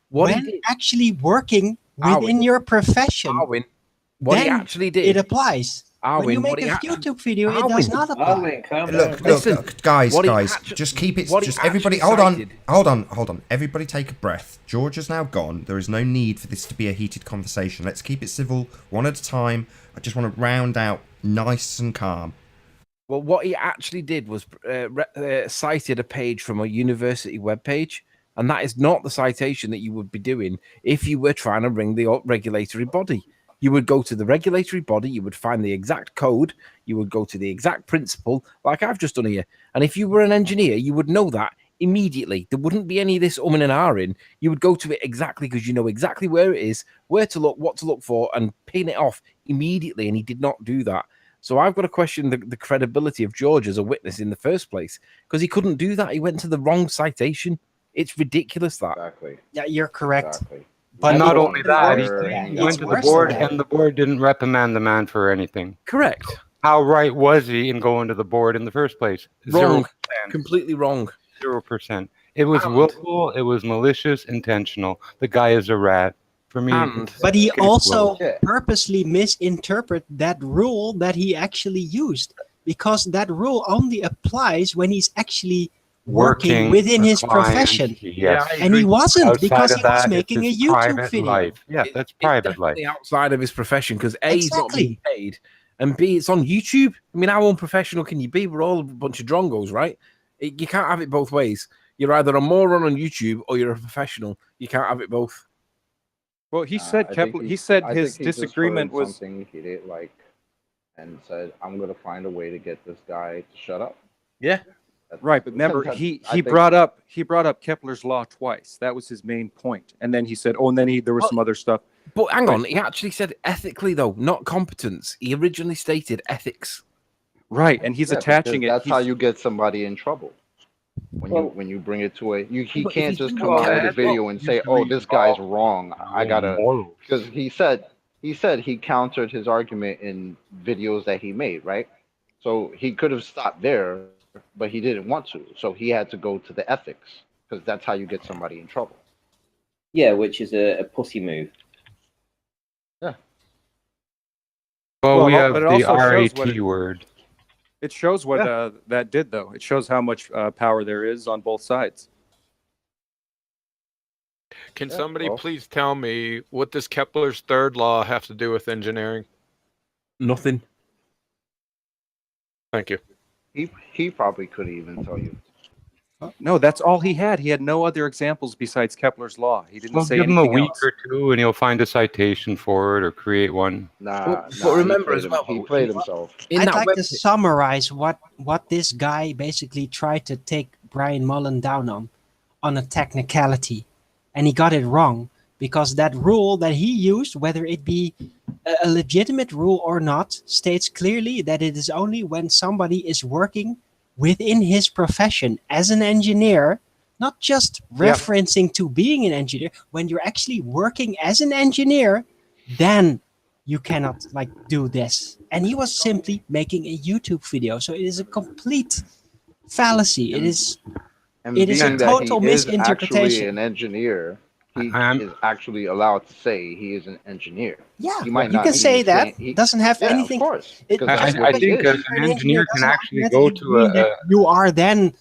What he when did- actually working within Arwen. your profession, Arwen, what he then actually did. it applies. When you Arwen, make what he a actually- YouTube video, it does Arwen. not apply. Arwen, calm down. Look, Listen, guys, what he just keep it. what he Just everybody, actually hold cited- on. Everybody, take a breath. George is now gone. There is no need for this to be a heated conversation. Let's keep it civil, one at a time. I just want to round out nice and calm. Well, what he actually did was cited a page from a university webpage And that is not the citation that you would be doing if you were trying to ring the regulatory body. You would go to the regulatory body, you would find the exact code, you would go to the exact principle, like I've just done here. And if you were an engineer, you would know that immediately. There wouldn't be any of this and ahhing. You would go to it exactly because you know exactly where it is, where to look, what to look for, and pin it off immediately. And he did not do that. So I've got to question the credibility of George as a witness in the first place, because he couldn't do that. He went to the wrong citation. It's ridiculous that. Exactly. Yeah, you're correct. Exactly. But not only that, Yeah, he went it's to the worse board, than that. and the board didn't reprimand the man for anything. Correct. How right was he in going to the board in the first place? Wrong. 0%. Completely wrong. 0%. It was willful. It was malicious, intentional. The guy is a rat. For me, but he also purposely misinterpreted that rule that he actually used, because that rule only applies when he's actually working within his profession. Yes. And he wasn't, Outside because of he was that, making a it's YouTube private video. life. Yeah, that's private life. Outside of his profession, because A, he's not being paid, and B, it's on YouTube. I mean, how unprofessional can you be? We're all a bunch of drongos, right? You can't have it both ways. You're either a moron on YouTube or you're a professional. You can't have it both. Well, he said Kepler. He said his disagreement was something he didn't like, and said, "I'm going to find a way to get this guy to shut up." Yeah, right. But remember, he brought up Kepler's law twice. That was his main point. And then he said, "Oh, and then there was some other stuff." But hang on, he actually said ethically though, not competence. He originally stated ethics. Right, and he's attaching it. That's how you get somebody in trouble. When you bring it to he can't just come out with a video and say, "Oh, this guy's wrong. I gotta," because he said he countered his argument in videos that he made, right? So he could have stopped there, but he didn't want to. So he had to go to the ethics, because that's how you get somebody in trouble. Yeah, which is a pussy move. Yeah. Well, we have but it the also shows RAT word. It shows what that did, though. It shows how much power there is on both sides. Can somebody please tell me what does Kepler's third law have to do with engineering? Nothing. Thank you. He probably could even tell you. No, that's all he had. He had no other examples besides Kepler's law. He didn't say give him anything a week else. or two, and he'll find a citation for it or create one. But remember as well, he played himself. I'd like to summarize what this guy basically tried to take Brian Mullin down on a technicality, and he got it wrong, because that rule that he used, whether it be a legitimate rule or not, states clearly that it is only when somebody is working within his profession as an engineer, not just referencing to being an engineer. When you're actually working as an engineer, then you cannot do this. And he was simply making a YouTube video. So it is a complete fallacy. It is a total misinterpretation. Actually an engineer. He is actually allowed to say he is an engineer. Yeah, he might you can say that. Doesn't have anything. Of course. I think an engineer can actually go to you are then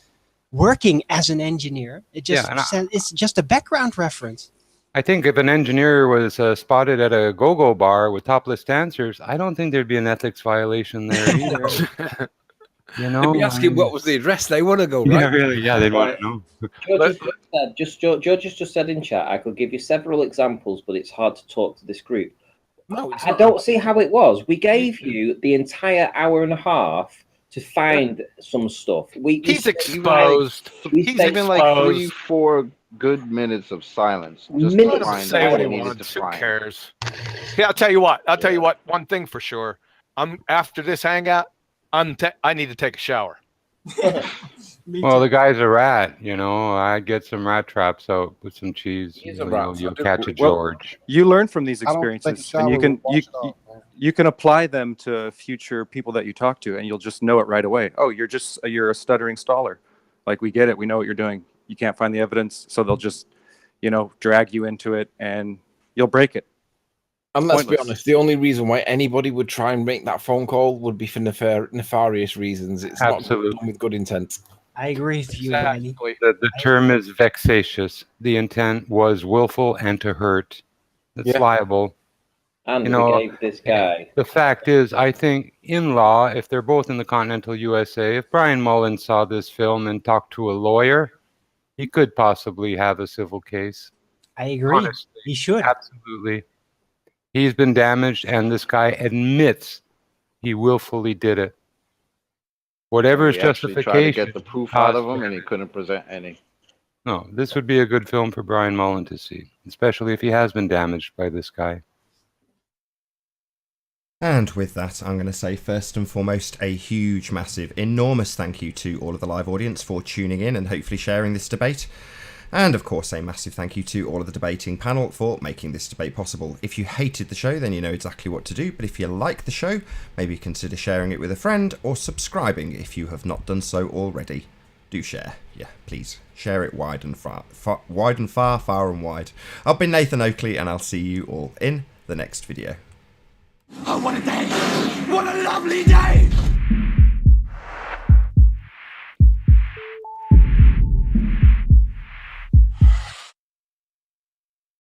working as an engineer. It just it's just a background reference. I think if an engineer was spotted at a go-go bar with topless dancers, I don't think there'd be an ethics violation there either. You know, they'd be asking what was the address they want to go, right? Yeah, really. Yeah, they'd want to know. George has just said in chat, I could give you several examples, but it's hard to talk to this group. No, I don't see how it was. We gave you the entire hour and a half to find some stuff. He's exposed. He's even like 3-4 good minutes of silence just to find say what what he he needed wants. to Who find. cares? Yeah, I'll tell you what. One thing for sure. After this hangout, I need to take a shower. Well, the guy's a rat, you know. I'd get some rat traps out with some cheese. You'll catch a George. You learn from these experiences, and you can apply them to future people that you talk to, and you'll just know it right away. Oh, you're a stuttering staller. Like, we get it. We know what you're doing. You can't find the evidence, so they'll just, drag you into it, and you'll break it. And let's be honest, the only reason why anybody would try and make that phone call would be for nefarious reasons. It's not done with good intent. I agree with you, Exactly. The term is vexatious. The intent was willful and to hurt. It's liable. And we gave this guy. The fact is, I think in law, if they're both in the continental USA, if Brian Mullin saw this film and talked to a lawyer, He could possibly have a civil case. I agree. Honestly, he should. Absolutely. He's been damaged, and this guy admits he willfully did it. Whatever his justification. Tried to get the proof out of him, and he couldn't present any. No, this would be a good film for Brian Mullin to see, especially if he has been damaged by this guy. And with that, I'm going to say first and foremost a huge, massive, enormous thank you to all of the live audience for tuning in and hopefully sharing this debate. And of course, a massive thank you to all of the debating panel for making this debate possible. If you hated the show, then you know exactly what to do. But if you like the show, maybe consider sharing it with a friend or subscribing if you have not done so already. Do share. Yeah, please. Share it wide and far, far and wide. I've been Nathan Oakley, and I'll see you all in the next video. Oh, what a day! What a lovely day!